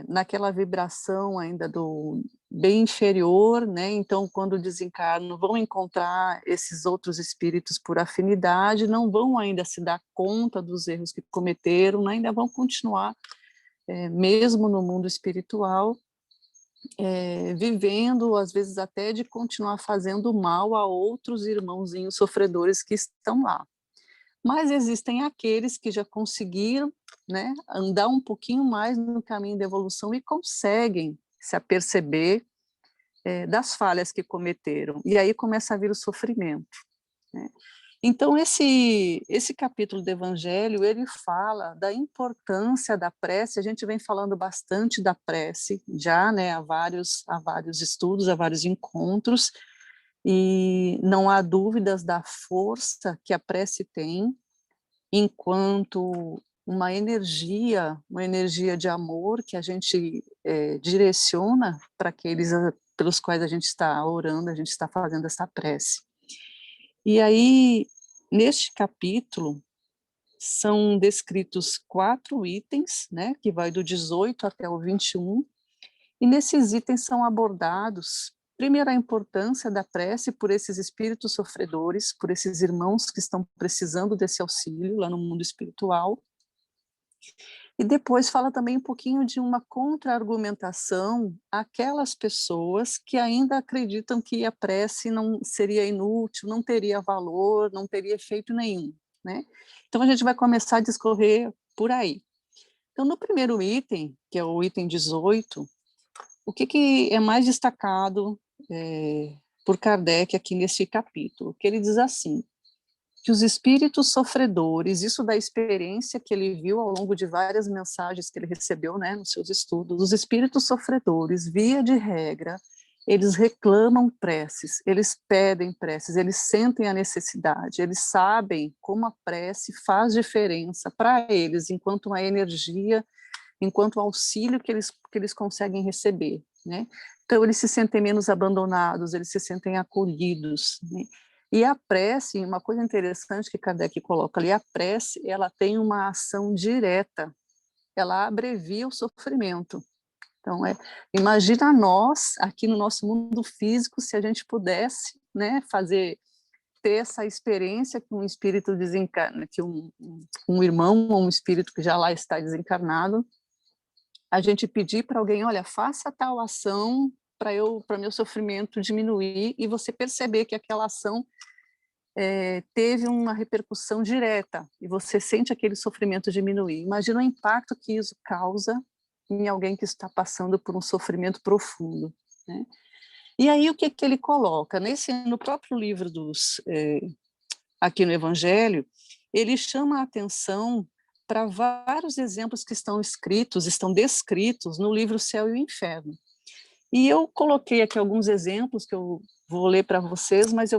naquela vibração ainda do bem inferior, né? Então, quando desencarnam, vão encontrar esses outros espíritos por afinidade, não vão ainda se dar conta dos erros que cometeram, né? Ainda vão continuar, mesmo no mundo espiritual, vivendo, às vezes até de continuar fazendo mal a outros irmãozinhos sofredores que estão lá. Mas existem aqueles que já conseguiram, né, andar um pouquinho mais no caminho da evolução e conseguem se aperceber das falhas que cometeram. E aí começa a vir o sofrimento, né? Então, esse capítulo do Evangelho, ele fala da importância da prece. A gente vem falando bastante da prece já, né, há vários estudos, há vários encontros, e não há dúvidas da força que a prece tem enquanto uma energia de amor que a gente direciona para aqueles pelos quais a gente está orando, a gente está fazendo essa prece. E aí, neste capítulo, são descritos 4 itens, né, que vai do 18 até o 21, e nesses itens são abordados, primeiro, a importância da prece por esses espíritos sofredores, por esses irmãos que estão precisando desse auxílio lá no mundo espiritual, e depois fala também um pouquinho de uma contra-argumentação àquelas pessoas que ainda acreditam que a prece não seria inútil, não teria valor, não teria efeito nenhum, né? Então a gente vai começar a discorrer por aí. Então no primeiro item, que é o item 18, o que é mais destacado por Kardec aqui nesse capítulo? Que ele diz assim: que os espíritos sofredores, isso da experiência que ele viu ao longo de várias mensagens que ele recebeu, né, nos seus estudos, os espíritos sofredores, via de regra, eles reclamam preces, eles pedem preces, eles sentem a necessidade, eles sabem como a prece faz diferença para eles, enquanto uma energia, enquanto auxílio que eles conseguem receber, né? Então, eles se sentem menos abandonados, eles se sentem acolhidos, né? E a prece, uma coisa interessante que Kardec coloca ali, a prece, ela tem uma ação direta, ela abrevia o sofrimento. Então, imagina nós, aqui no nosso mundo físico, se a gente pudesse, né, ter essa experiência que um espírito desencarna, que um irmão ou um espírito que já lá está desencarnado, a gente pedir para alguém, olha, faça tal ação para meu sofrimento diminuir, e você perceber que aquela ação teve uma repercussão direta, e você sente aquele sofrimento diminuir. Imagina o impacto que isso causa em alguém que está passando por um sofrimento profundo, né? E aí o que ele coloca? No próprio livro aqui no Evangelho, ele chama a atenção para vários exemplos que estão descritos no livro Céu e o Inferno. E eu coloquei aqui alguns exemplos que eu vou ler para vocês, mas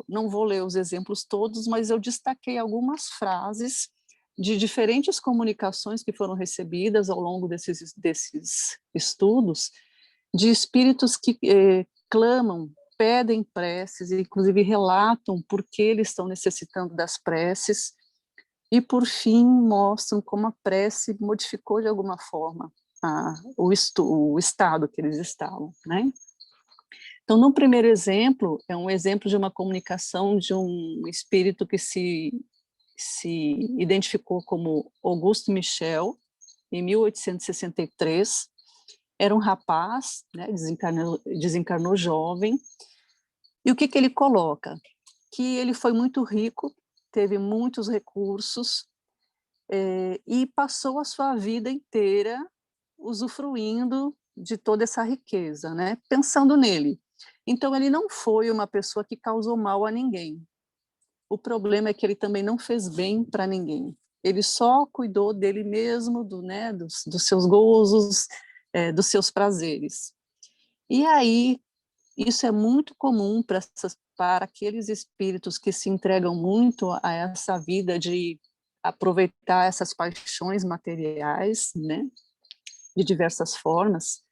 não vou ler os exemplos todos, mas eu destaquei algumas frases de diferentes comunicações que foram recebidas ao longo desses estudos, de espíritos que clamam, pedem preces, e inclusive relatam por que eles estão necessitando das preces, e por fim mostram como a prece modificou de alguma forma o estado que eles estavam, né? Então, no primeiro exemplo, é um exemplo de uma comunicação de um espírito que se identificou como Auguste Michel, em 1863. Era um rapaz, né, desencarnou jovem. E o que ele coloca? Que ele foi muito rico, teve muitos recursos, e passou a sua vida inteira usufruindo de toda essa riqueza, né? Pensando nele. Então, ele não foi uma pessoa que causou mal a ninguém. O problema é que ele também não fez bem para ninguém. Ele só cuidou dele mesmo, dos seus gozos, dos seus prazeres. E aí, isso é muito comum para aqueles espíritos que se entregam muito a essa vida de aproveitar essas paixões materiais, né, de diversas formas.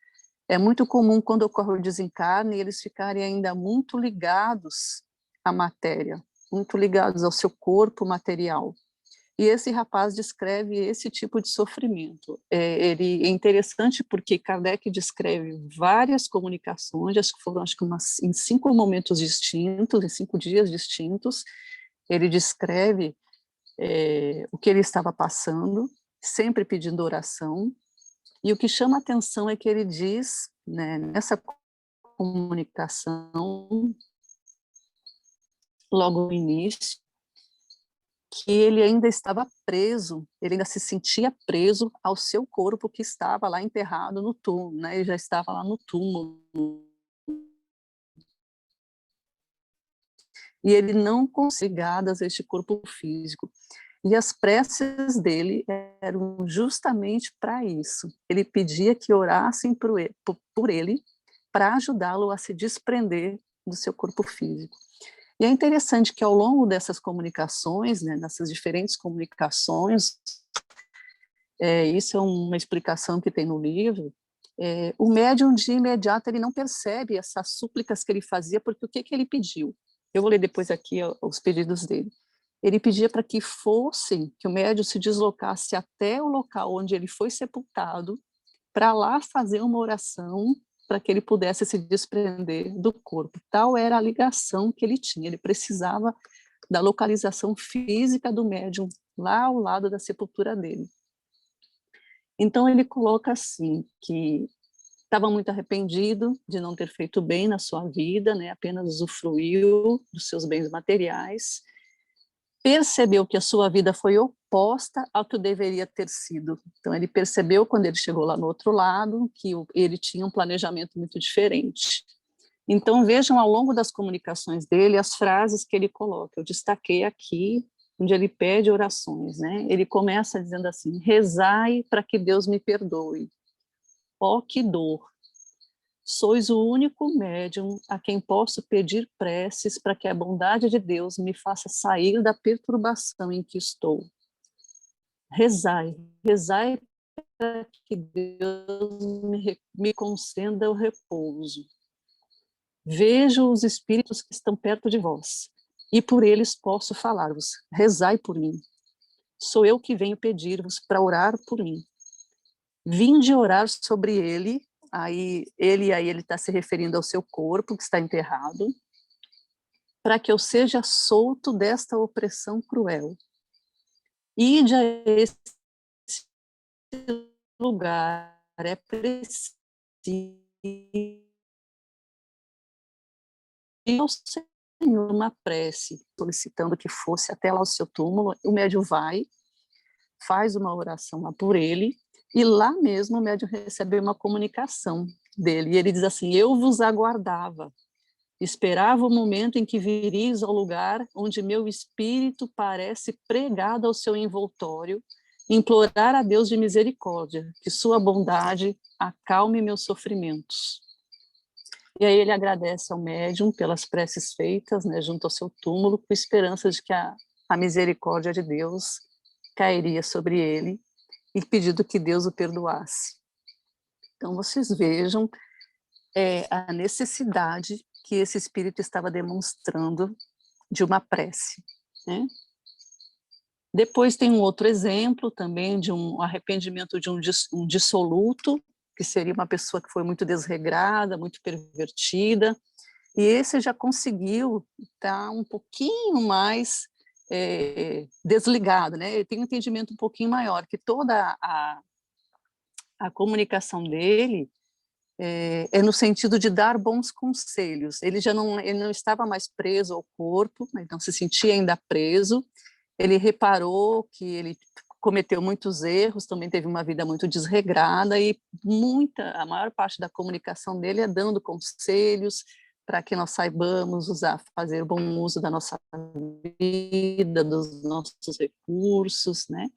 É muito comum, quando ocorre o desencarne, eles ficarem ainda muito ligados à matéria, muito ligados ao seu corpo material. E esse rapaz descreve esse tipo de sofrimento. Ele é interessante porque Kardec descreve várias comunicações, acho que em 5 momentos distintos, em 5 dias distintos. Ele descreve o que ele estava passando, sempre pedindo oração. E o que chama a atenção é que ele diz, né, nessa comunicação, logo no início, que ele ainda estava preso, ele ainda se sentia preso ao seu corpo que estava lá enterrado no túmulo, né? Ele já estava lá no túmulo. E ele não conseguia ligadas a este corpo físico. E as preces dele eram justamente para isso. Ele pedia que orassem por ele para ajudá-lo a se desprender do seu corpo físico. E é interessante que ao longo dessas comunicações, né, dessas diferentes comunicações, isso é uma explicação que tem no livro, o médium de imediato ele não percebe essas súplicas que ele fazia, porque o que ele pediu? Eu vou ler depois aqui os pedidos dele. Ele pedia para que que o médium se deslocasse até o local onde ele foi sepultado, para lá fazer uma oração para que ele pudesse se desprender do corpo. Tal era a ligação que ele tinha, ele precisava da localização física do médium lá ao lado da sepultura dele. Então ele coloca assim, que estava muito arrependido de não ter feito bem na sua vida, né, apenas usufruiu dos seus bens materiais, percebeu que a sua vida foi oposta ao que deveria ter sido. Então, ele percebeu, quando ele chegou lá no outro lado, que ele tinha um planejamento muito diferente. Então, vejam ao longo das comunicações dele as frases que ele coloca. Eu destaquei aqui, onde ele pede orações, né? Ele começa dizendo assim: rezai para que Deus me perdoe. Ó, que dor! Sois o único médium a quem posso pedir preces para que a bondade de Deus me faça sair da perturbação em que estou. Rezai, rezai para que Deus me conceda o repouso. Vejo os espíritos que estão perto de vós, e por eles posso falar-vos. Rezai por mim. Sou eu que venho pedir-vos para orar por mim. Vinde orar sobre ele. Aí ele está se referindo ao seu corpo que está enterrado, para que eu seja solto desta opressão cruel. Ide a esse lugar, é preciso ao Senhor uma prece, solicitando que fosse até lá o seu túmulo. O médium vai, faz uma oração lá por ele, e lá mesmo o médium recebe uma comunicação dele, e ele diz assim: eu vos aguardava, esperava o momento em que viris ao lugar onde meu espírito parece pregado ao seu envoltório, implorar a Deus de misericórdia, que sua bondade acalme meus sofrimentos. E aí ele agradece ao médium pelas preces feitas, né, junto ao seu túmulo, com esperança de que a misericórdia de Deus cairia sobre ele, e pedindo que Deus o perdoasse. Então, vocês vejam a necessidade que esse espírito estava demonstrando de uma prece, né? Depois tem um outro exemplo também de um arrependimento de um dissoluto, que seria uma pessoa que foi muito desregrada, muito pervertida, e esse já conseguiu estar um pouquinho mais desligado, né? Ele tem um entendimento um pouquinho maior, que toda a comunicação dele é no sentido de dar bons conselhos. Ele não estava mais preso ao corpo, né? Então se sentia ainda preso. Ele reparou que ele cometeu muitos erros, também teve uma vida muito desregrada, e a maior parte da comunicação dele é dando conselhos para que nós saibamos fazer bom uso da nossa vida, dos nossos recursos, né?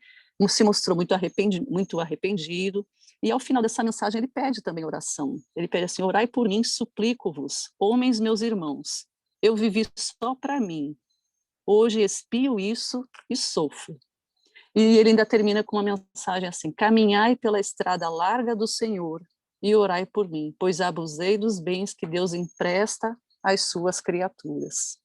Se mostrou muito arrependido, e ao final dessa mensagem ele pede também oração. Ele pede assim: orai por mim, suplico-vos, homens meus irmãos, eu vivi só para mim, hoje expio isso e sofro. E ele ainda termina com uma mensagem assim: caminhai pela estrada larga do Senhor e orai por mim, pois abusei dos bens que Deus empresta às suas criaturas.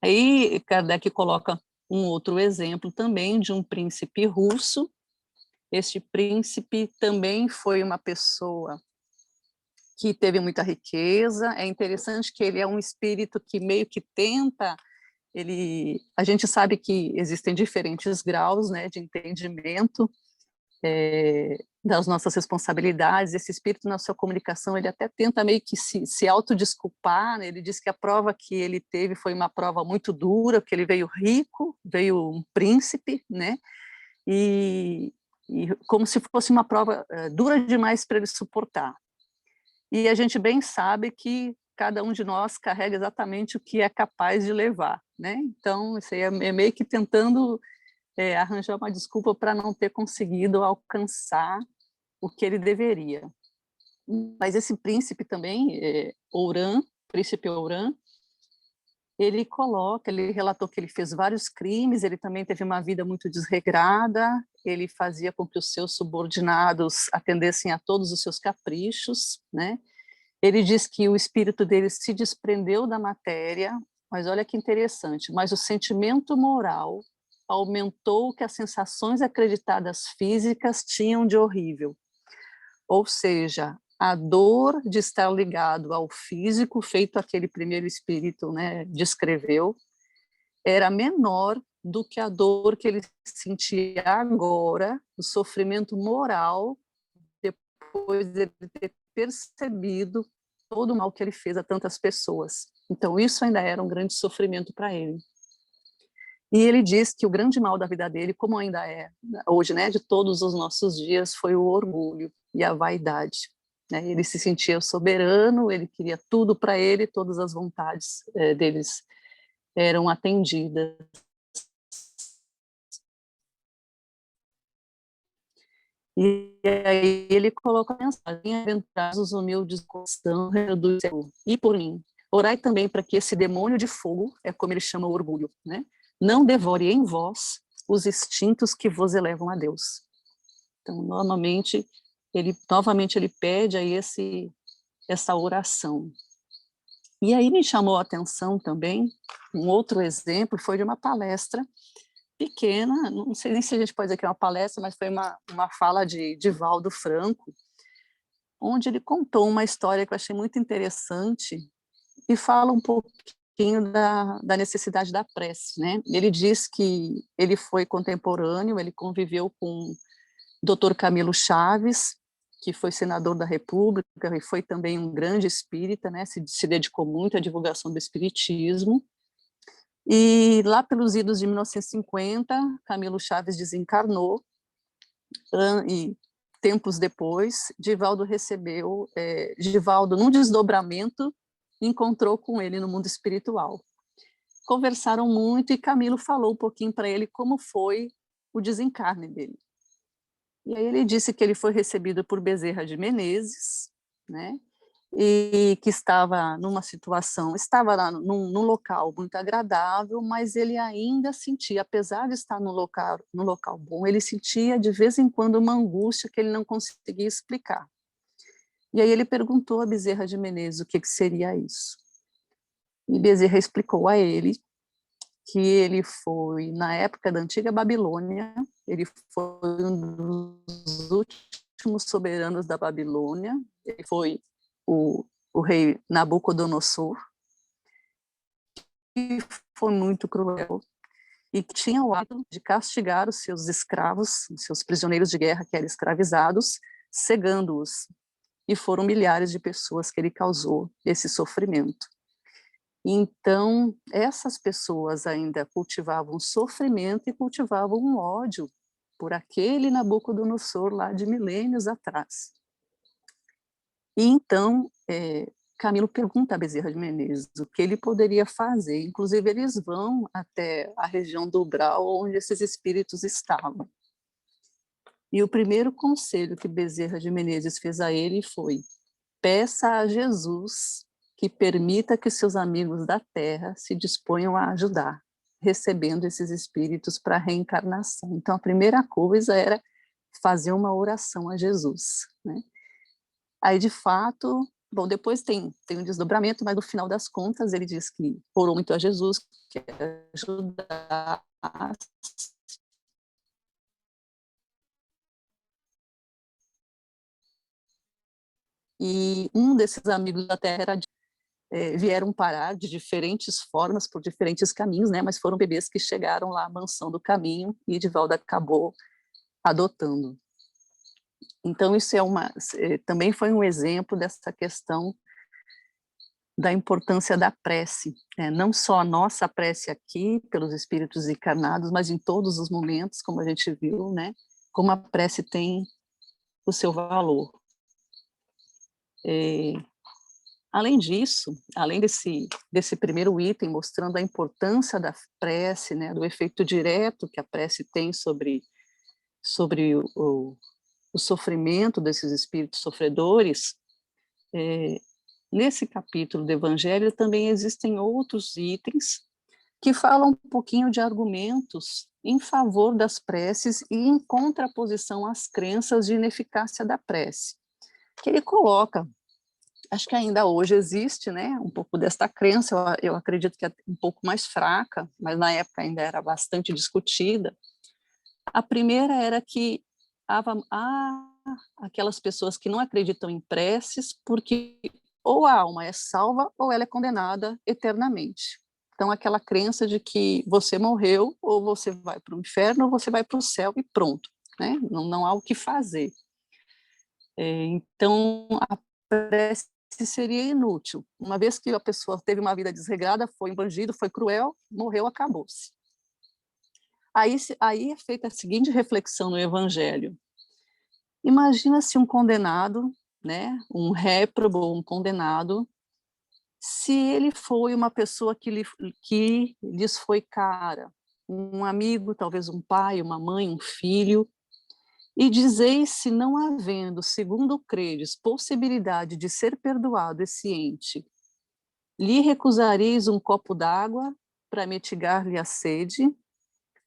Aí Kardec coloca um outro exemplo também de um príncipe russo. Este príncipe também foi uma pessoa que teve muita riqueza. É interessante que ele é um espírito que meio que tenta, a gente sabe que existem diferentes graus, né, de entendimento das nossas responsabilidades. Esse espírito, na sua comunicação, ele até tenta meio que se autodesculpar, né? Ele diz que a prova que ele teve foi uma prova muito dura, porque ele veio rico, veio um príncipe, né? E como se fosse uma prova dura demais para ele suportar. E a gente bem sabe que cada um de nós carrega exatamente o que é capaz de levar, né? Então, isso aí é meio que tentando arranjar uma desculpa para não ter conseguido alcançar o que ele deveria. Mas esse príncipe também, príncipe Ourã, ele relatou que ele fez vários crimes, ele também teve uma vida muito desregrada, ele fazia com que os seus subordinados atendessem a todos os seus caprichos, né? Ele diz que o espírito dele se desprendeu da matéria, mas olha que interessante, mas o sentimento moral aumentou o que as sensações acreditadas físicas tinham de horrível. Ou seja, a dor de estar ligado ao físico, feito aquele primeiro espírito, né, descreveu, era menor do que a dor que ele sentia agora, o sofrimento moral, depois de ter percebido todo o mal que ele fez a tantas pessoas. Então, isso ainda era um grande sofrimento para ele. E ele diz que o grande mal da vida dele, como ainda é hoje, né, de todos os nossos dias, foi o orgulho e a vaidade. Né? Ele se sentia soberano, ele queria tudo para ele, todas as vontades deles eram atendidas. E aí ele coloca a mensagem: aventados os humildes coração, reduz e por mim. Orai também para que esse demônio de fogo, é como ele chama o orgulho, né, não devore em vós os instintos que vos elevam a Deus. Então, novamente ele pede aí essa oração. E aí me chamou a atenção também, um outro exemplo foi de uma palestra pequena, não sei nem se a gente pode dizer que é uma palestra, mas foi uma fala de Divaldo Franco, onde ele contou uma história que eu achei muito interessante e fala um pouquinho da necessidade da prece, né? Ele diz que ele foi contemporâneo, ele conviveu com o Dr. Camilo Chaves, que foi senador da República e foi também um grande espírita, né? Se dedicou muito à divulgação do espiritismo. E lá pelos idos de 1950, Camilo Chaves desencarnou, e tempos depois, Divaldo num desdobramento, encontrou com ele no mundo espiritual. Conversaram muito e Camilo falou um pouquinho para ele como foi o desencarne dele. E aí ele disse que ele foi recebido por Bezerra de Menezes, né? E que estava lá num local muito agradável, mas ele ainda sentia, apesar de estar no local bom, ele sentia de vez em quando uma angústia que ele não conseguia explicar. E aí ele perguntou a Bezerra de Menezes o que seria isso. E Bezerra explicou a ele que ele foi, na época da antiga Babilônia, ele foi um dos últimos soberanos da Babilônia, ele foi o rei Nabucodonosor, que foi muito cruel e que tinha o hábito de castigar os seus escravos, os seus prisioneiros de guerra que eram escravizados, cegando-os. E foram milhares de pessoas que ele causou esse sofrimento. Então, essas pessoas ainda cultivavam sofrimento e cultivavam um ódio por aquele Nabucodonosor lá de milênios atrás. E então, Camilo pergunta a Bezerra de Menezes o que ele poderia fazer. Inclusive, eles vão até a região do Umbral, onde esses espíritos estavam. E o primeiro conselho que Bezerra de Menezes fez a ele foi: peça a Jesus que permita que seus amigos da Terra se disponham a ajudar, recebendo esses espíritos para a reencarnação. Então, a primeira coisa era fazer uma oração a Jesus, né? Aí, de fato, bom, depois tem um desdobramento, mas no final das contas ele diz que orou muito a Jesus, que ajudar. E um desses amigos da Terra vieram parar de diferentes formas, por diferentes caminhos, né? Mas foram bebês que chegaram lá à mansão do caminho e Divaldo acabou adotando. Então, isso também foi um exemplo dessa questão da importância da prece, né? Não só a nossa prece aqui, pelos espíritos encarnados, mas em todos os momentos, como a gente viu, né? Como a prece tem o seu valor. Além disso, além desse primeiro item, mostrando a importância da prece, né? Do efeito direto que a prece tem sobre o sofrimento desses espíritos sofredores, nesse capítulo do Evangelho também existem outros itens que falam um pouquinho de argumentos em favor das preces e em contraposição às crenças de ineficácia da prece, que ele coloca. Acho que ainda hoje existe, né, um pouco desta crença, eu acredito que é um pouco mais fraca, mas na época ainda era bastante discutida. A primeira era que há aquelas pessoas que não acreditam em preces, porque ou a alma é salva ou ela é condenada eternamente. Então, aquela crença de que você morreu, ou você vai para o inferno, ou você vai para o céu e pronto, né? Não há o que fazer. Então, a prece seria inútil. Uma vez que a pessoa teve uma vida desregrada, foi um bandido, foi cruel, morreu, acabou-se. Aí é feita a seguinte reflexão no Evangelho. Imagina se um condenado, né, um réprobo, um condenado, se ele foi uma pessoa que lhes foi cara, um amigo, talvez um pai, uma mãe, um filho, e dizeis se não havendo, segundo credes, possibilidade de ser perdoado esse ente, lhe recusareis um copo d'água para mitigar-lhe a sede,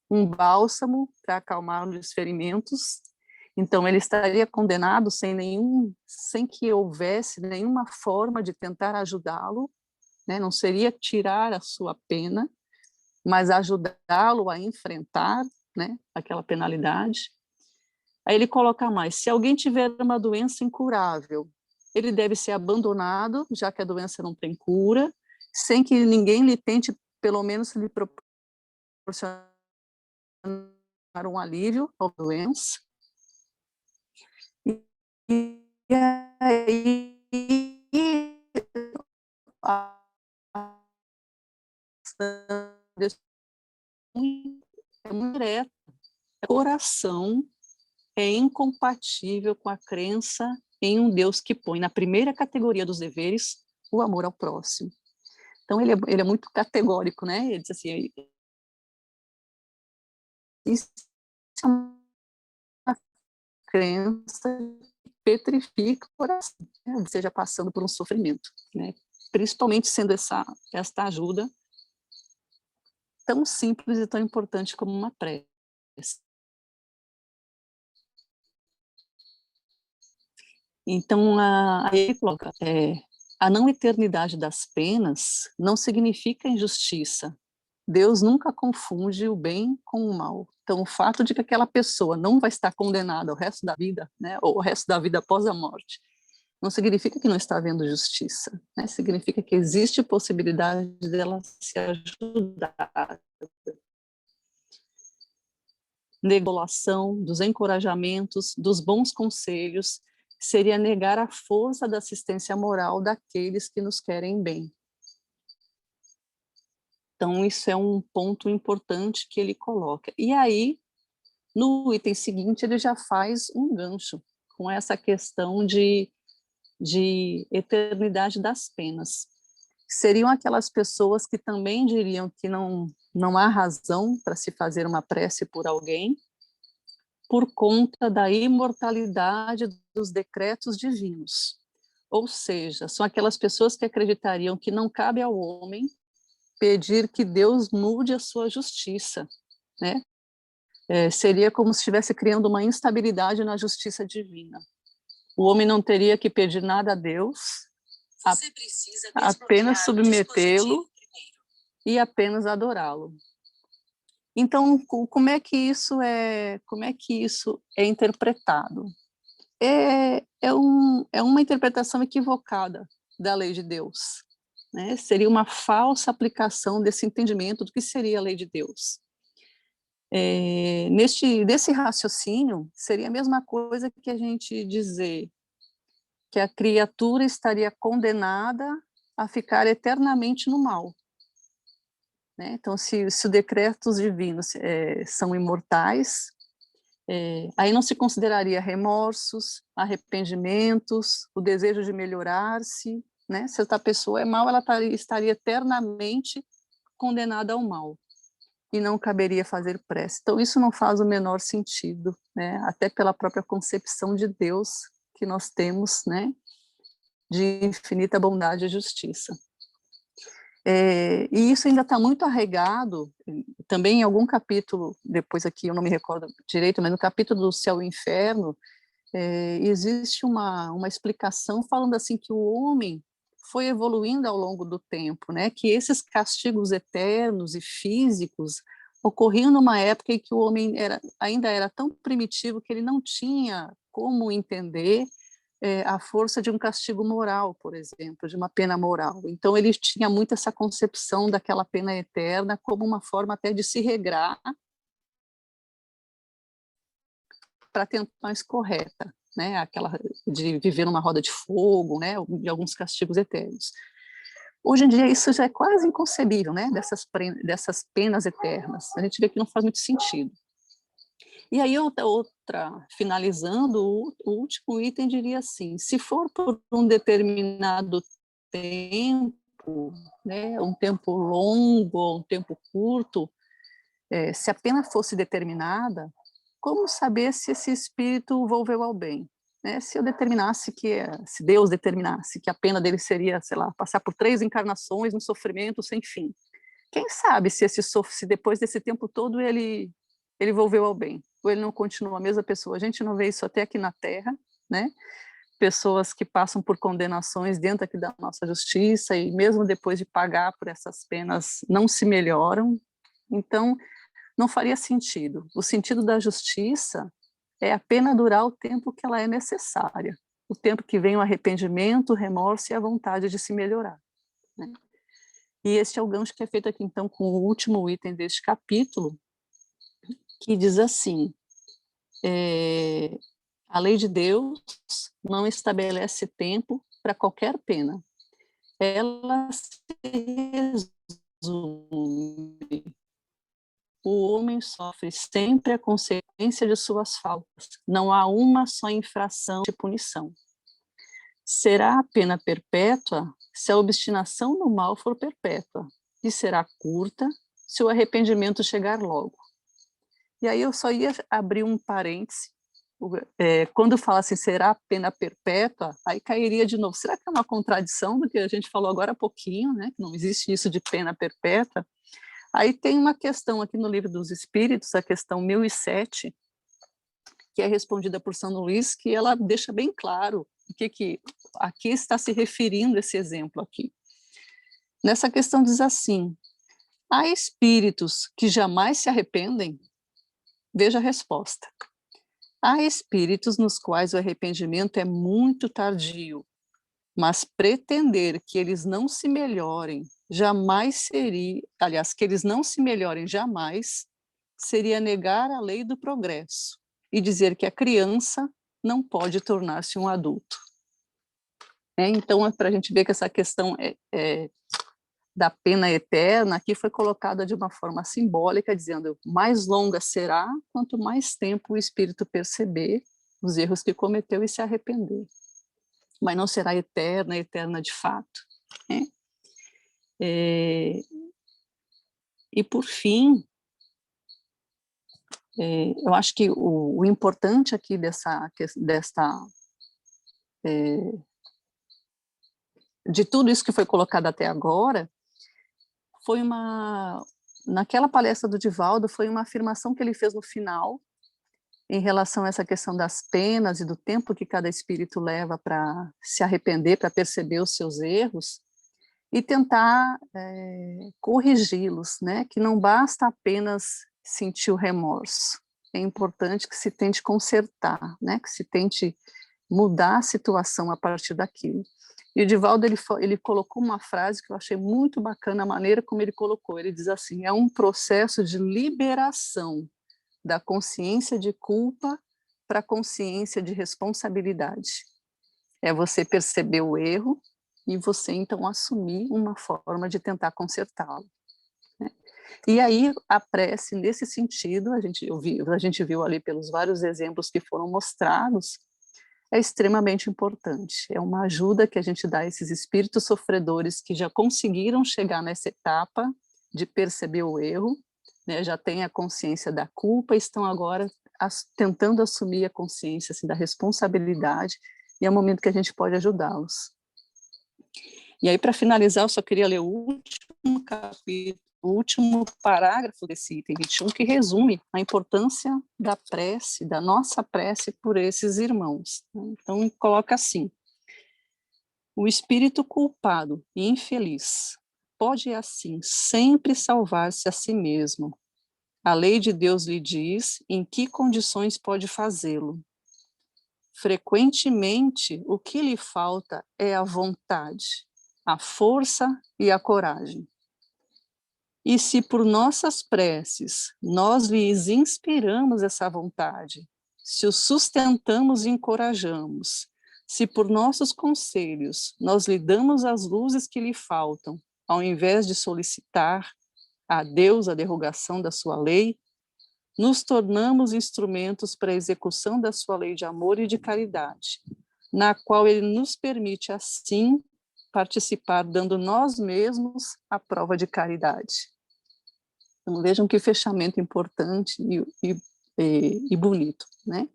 um bálsamo para acalmar os ferimentos. Então ele estaria condenado sem que houvesse nenhuma forma de tentar ajudá-lo, né? Não seria tirar a sua pena, mas ajudá-lo a enfrentar, né, aquela penalidade. Aí ele coloca mais: se alguém tiver uma doença incurável, ele deve ser abandonado, já que a doença não tem cura, sem que ninguém lhe tente, pelo menos, lhe proporcionar um alívio à doença. E aí a é muito direta. O coração é incompatível com a crença em um Deus que põe na primeira categoria dos deveres o amor ao próximo. Então ele é muito categórico, né? Ele diz assim: isso é uma crença que petrifica o coração, né? Seja passando por um sofrimento, né? Principalmente sendo esta ajuda tão simples e tão importante como uma prece. Então, aí ele coloca, a não eternidade das penas não significa injustiça. Deus nunca confunde o bem com o mal. Então, o fato de que aquela pessoa não vai estar condenada o resto da vida, né, ou o resto da vida após a morte, não significa que não está havendo justiça, né? Significa que existe possibilidade dela se ajudar. Negolação, dos encorajamentos, dos bons conselhos, seria negar a força da assistência moral daqueles que nos querem bem. Então, isso é um ponto importante que ele coloca. E aí, no item seguinte, ele já faz um gancho com essa questão de eternidade das penas. Seriam aquelas pessoas que também diriam que não há razão para se fazer uma prece por alguém, por conta da imortalidade dos decretos divinos. Ou seja, são aquelas pessoas que acreditariam que não cabe ao homem pedir que Deus mude a sua justiça, né? Seria como se estivesse criando uma instabilidade na justiça divina. O homem não teria que pedir nada a Deus, apenas submetê-lo e apenas adorá-lo. Então, como é que isso é interpretado? É uma interpretação equivocada da lei de Deus, né? Seria uma falsa aplicação desse entendimento do que seria a lei de Deus. Nesse raciocínio, seria a mesma coisa que a gente dizer que a criatura estaria condenada a ficar eternamente no mal, né? Então, se os decretos divinos são imortais, aí não se consideraria remorsos, arrependimentos, o desejo de melhorar-se, né? Se essa pessoa é mal, ela estaria eternamente condenada ao mal e não caberia fazer prece. Então, isso não faz o menor sentido, né? Até pela própria concepção de Deus que nós temos, né? de infinita bondade e justiça. E isso ainda está muito arraigado, também em algum capítulo, depois aqui eu não me recordo direito, mas no capítulo do Céu e Inferno, existe uma explicação falando assim que o homem foi evoluindo ao longo do tempo, né? Que esses castigos eternos e físicos ocorriam numa época em que o homem ainda era tão primitivo que ele não tinha como entender a força de um castigo moral, por exemplo, de uma pena moral. Então ele tinha muito essa concepção daquela pena eterna como uma forma até de se regrar para tentar mais correta, né? Aquela de viver numa roda de fogo, né? De alguns castigos eternos. Hoje em dia isso já é quase inconcebível, né? Dessas penas eternas. A gente vê que não faz muito sentido. E aí finalizando, o último item diria assim: se for por um determinado tempo, né? Um tempo longo ou um tempo curto, se a pena fosse determinada, como saber se esse espírito volveu ao bem? Né? Se Deus determinasse que a pena dele seria, sei lá, passar por 3 encarnações, um sofrimento sem fim. Quem sabe se depois desse tempo todo ele volveu ao bem, ou ele não continua a mesma pessoa. A gente não vê isso até aqui na Terra, né? Pessoas que passam por condenações dentro aqui da nossa justiça e mesmo depois de pagar por essas penas não se melhoram. Então, não faria sentido. O sentido da justiça é a pena durar o tempo que ela é necessária, o tempo que vem o arrependimento, o remorso e a vontade de se melhorar, né? E este é o gancho que é feito aqui, então, com o último item deste capítulo, que diz assim: a lei de Deus não estabelece tempo para qualquer pena. Ela se resume. O homem sofre sempre a consequência de suas faltas. Não há uma só infração de punição. Será a pena perpétua se a obstinação no mal for perpétua, e será curta se o arrependimento chegar logo. E aí eu só ia abrir um parêntese. Quando fala assim, será a pena perpétua, aí cairia de novo. Será que é uma contradição do que a gente falou agora há pouquinho, né? Que não existe isso de pena perpétua? Aí tem uma questão aqui no Livro dos Espíritos, a questão 1007, que é respondida por São Luís, que ela deixa bem claro a que está se referindo esse exemplo aqui. Nessa questão diz assim: há espíritos que jamais se arrependem? Veja a resposta. Há espíritos nos quais o arrependimento é muito tardio, mas pretender que eles não se melhorem que eles não se melhorem jamais, seria negar a lei do progresso e dizer que a criança não pode tornar-se um adulto. Então, para a gente ver que essa questão da pena eterna aqui foi colocada de uma forma simbólica, dizendo mais longa será quanto mais tempo o espírito perceber os erros que cometeu e se arrepender. Mas não será eterna de fato, né? E por fim, eu acho que o importante aqui de tudo isso que foi colocado até agora, naquela palestra do Divaldo, foi uma afirmação que ele fez no final, em relação a essa questão das penas e do tempo que cada espírito leva para se arrepender, para perceber os seus erros, e tentar corrigi-los, né? Que não basta apenas sentir o remorso, é importante que se tente consertar, né? Que se tente mudar a situação a partir daquilo. E o Divaldo, ele colocou uma frase que eu achei muito bacana, a maneira como ele colocou. Ele diz assim: é um processo de liberação da consciência de culpa para a consciência de responsabilidade. É você perceber o erro e você, então, assumir uma forma de tentar consertá-lo, né? E aí, a prece, nesse sentido, a gente viu ali pelos vários exemplos que foram mostrados, é extremamente importante. É uma ajuda que a gente dá a esses espíritos sofredores que já conseguiram chegar nessa etapa de perceber o erro, né, já têm a consciência da culpa, estão agora tentando assumir a consciência assim, da responsabilidade, e é o momento que a gente pode ajudá-los. E aí, para finalizar, eu só queria ler o último capítulo, o último parágrafo desse item 21, que resume a importância da prece, da nossa prece por esses irmãos. Então, coloca assim: o espírito culpado e infeliz pode, assim, sempre salvar-se a si mesmo. A lei de Deus lhe diz em que condições pode fazê-lo. Frequentemente, o que lhe falta é a vontade, a força e a coragem. E se por nossas preces nós lhes inspiramos essa vontade, se o sustentamos e encorajamos, se por nossos conselhos nós lhe damos as luzes que lhe faltam, ao invés de solicitar a Deus a derrogação da sua lei, nos tornamos instrumentos para a execução da sua lei de amor e de caridade, na qual ele nos permite, assim, participar, dando nós mesmos a prova de caridade. Então, vejam que fechamento importante e bonito, né?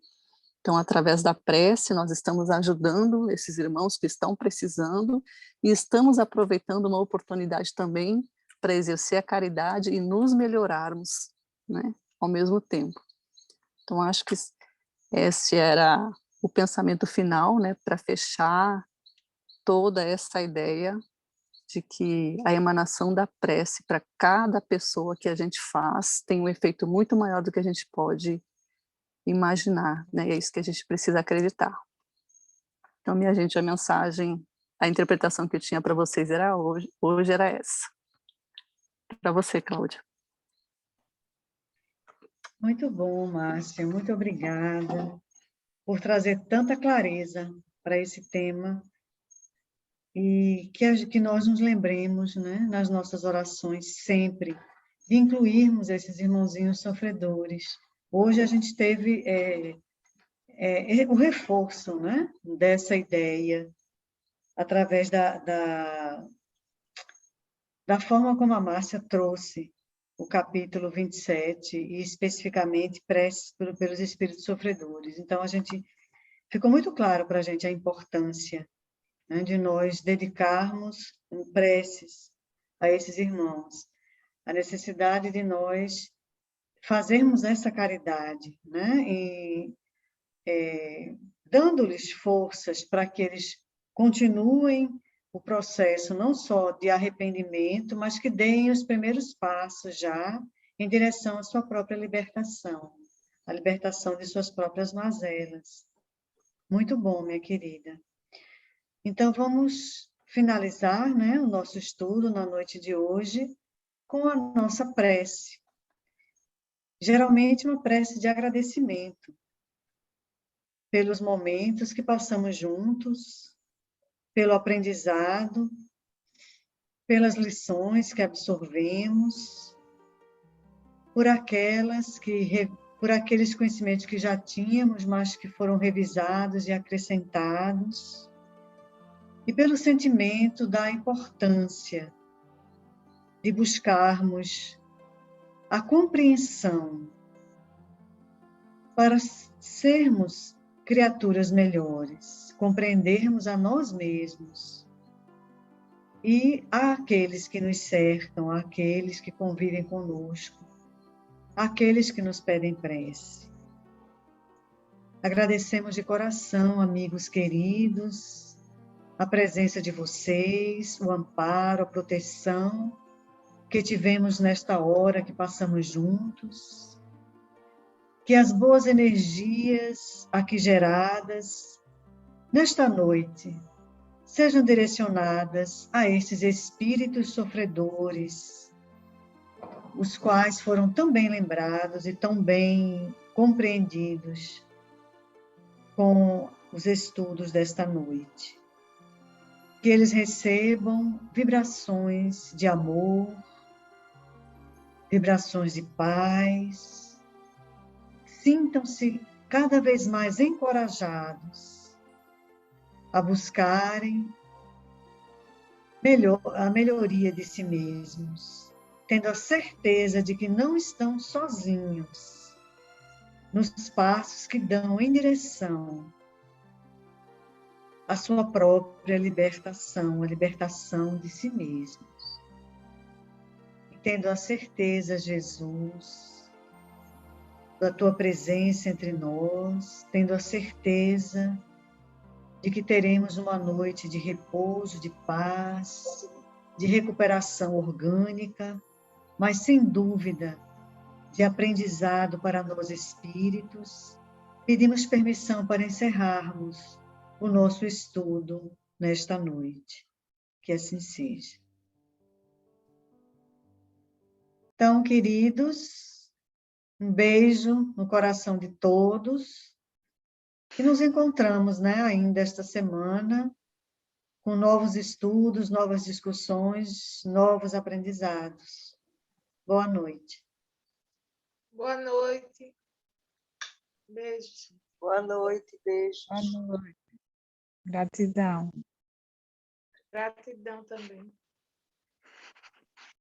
Então, através da prece, nós estamos ajudando esses irmãos que estão precisando e estamos aproveitando uma oportunidade também para exercer a caridade e nos melhorarmos, né, ao mesmo tempo. Então, acho que esse era o pensamento final, né, para fechar toda essa ideia de que a emanação da prece para cada pessoa que a gente faz tem um efeito muito maior do que a gente pode imaginar, né? E é isso que a gente precisa acreditar. Então, minha gente, a mensagem, a interpretação que eu tinha para vocês era hoje era essa. Para você, Cláudia. Muito bom, Márcia, muito obrigada por trazer tanta clareza para esse tema e que nós nos lembremos, né, nas nossas orações sempre, de incluirmos esses irmãozinhos sofredores. Hoje a gente teve o reforço, né, dessa ideia, através da forma como a Márcia trouxe o capítulo 27, e especificamente preces pelos espíritos sofredores. Então, ficou muito claro para a gente a importância, né, de nós dedicarmos preces a esses irmãos, a necessidade de nós fazermos essa caridade, né, e dando-lhes forças para que eles continuem o processo não só de arrependimento, mas que deem os primeiros passos já em direção à sua própria libertação, a libertação de suas próprias mazelas. Muito bom, minha querida. Então, vamos finalizar, né, o nosso estudo na noite de hoje com a nossa prece. Geralmente, uma prece de agradecimento pelos momentos que passamos juntos, pelo aprendizado, pelas lições que absorvemos, por aqueles conhecimentos que já tínhamos, mas que foram revisados e acrescentados, e pelo sentimento da importância de buscarmos a compreensão para sermos criaturas melhores, compreendermos a nós mesmos e àqueles que nos cercam, àqueles que convivem conosco, àqueles que nos pedem prece. Agradecemos de coração, amigos queridos, a presença de vocês, o amparo, a proteção que tivemos nesta hora que passamos juntos. Que as boas energias aqui geradas nesta noite sejam direcionadas a esses espíritos sofredores, os quais foram tão bem lembrados e tão bem compreendidos com os estudos desta noite. Que eles recebam vibrações de amor, vibrações de paz, sintam-se cada vez mais encorajados a buscarem a melhoria de si mesmos, tendo a certeza de que não estão sozinhos nos passos que dão em direção a sua própria libertação, a libertação de si mesmos. E tendo a certeza, Jesus, da tua presença entre nós, tendo a certeza de que teremos uma noite de repouso, de paz, de recuperação orgânica, mas sem dúvida de aprendizado para nós espíritos, pedimos permissão para encerrarmos o nosso estudo nesta noite. Que assim seja. Então, queridos, um beijo no coração de todos. E nos encontramos, né, ainda esta semana, com novos estudos, novas discussões, novos aprendizados. Boa noite. Boa noite. Beijo. Boa noite, beijos. Boa noite. Gratidão. Gratidão também.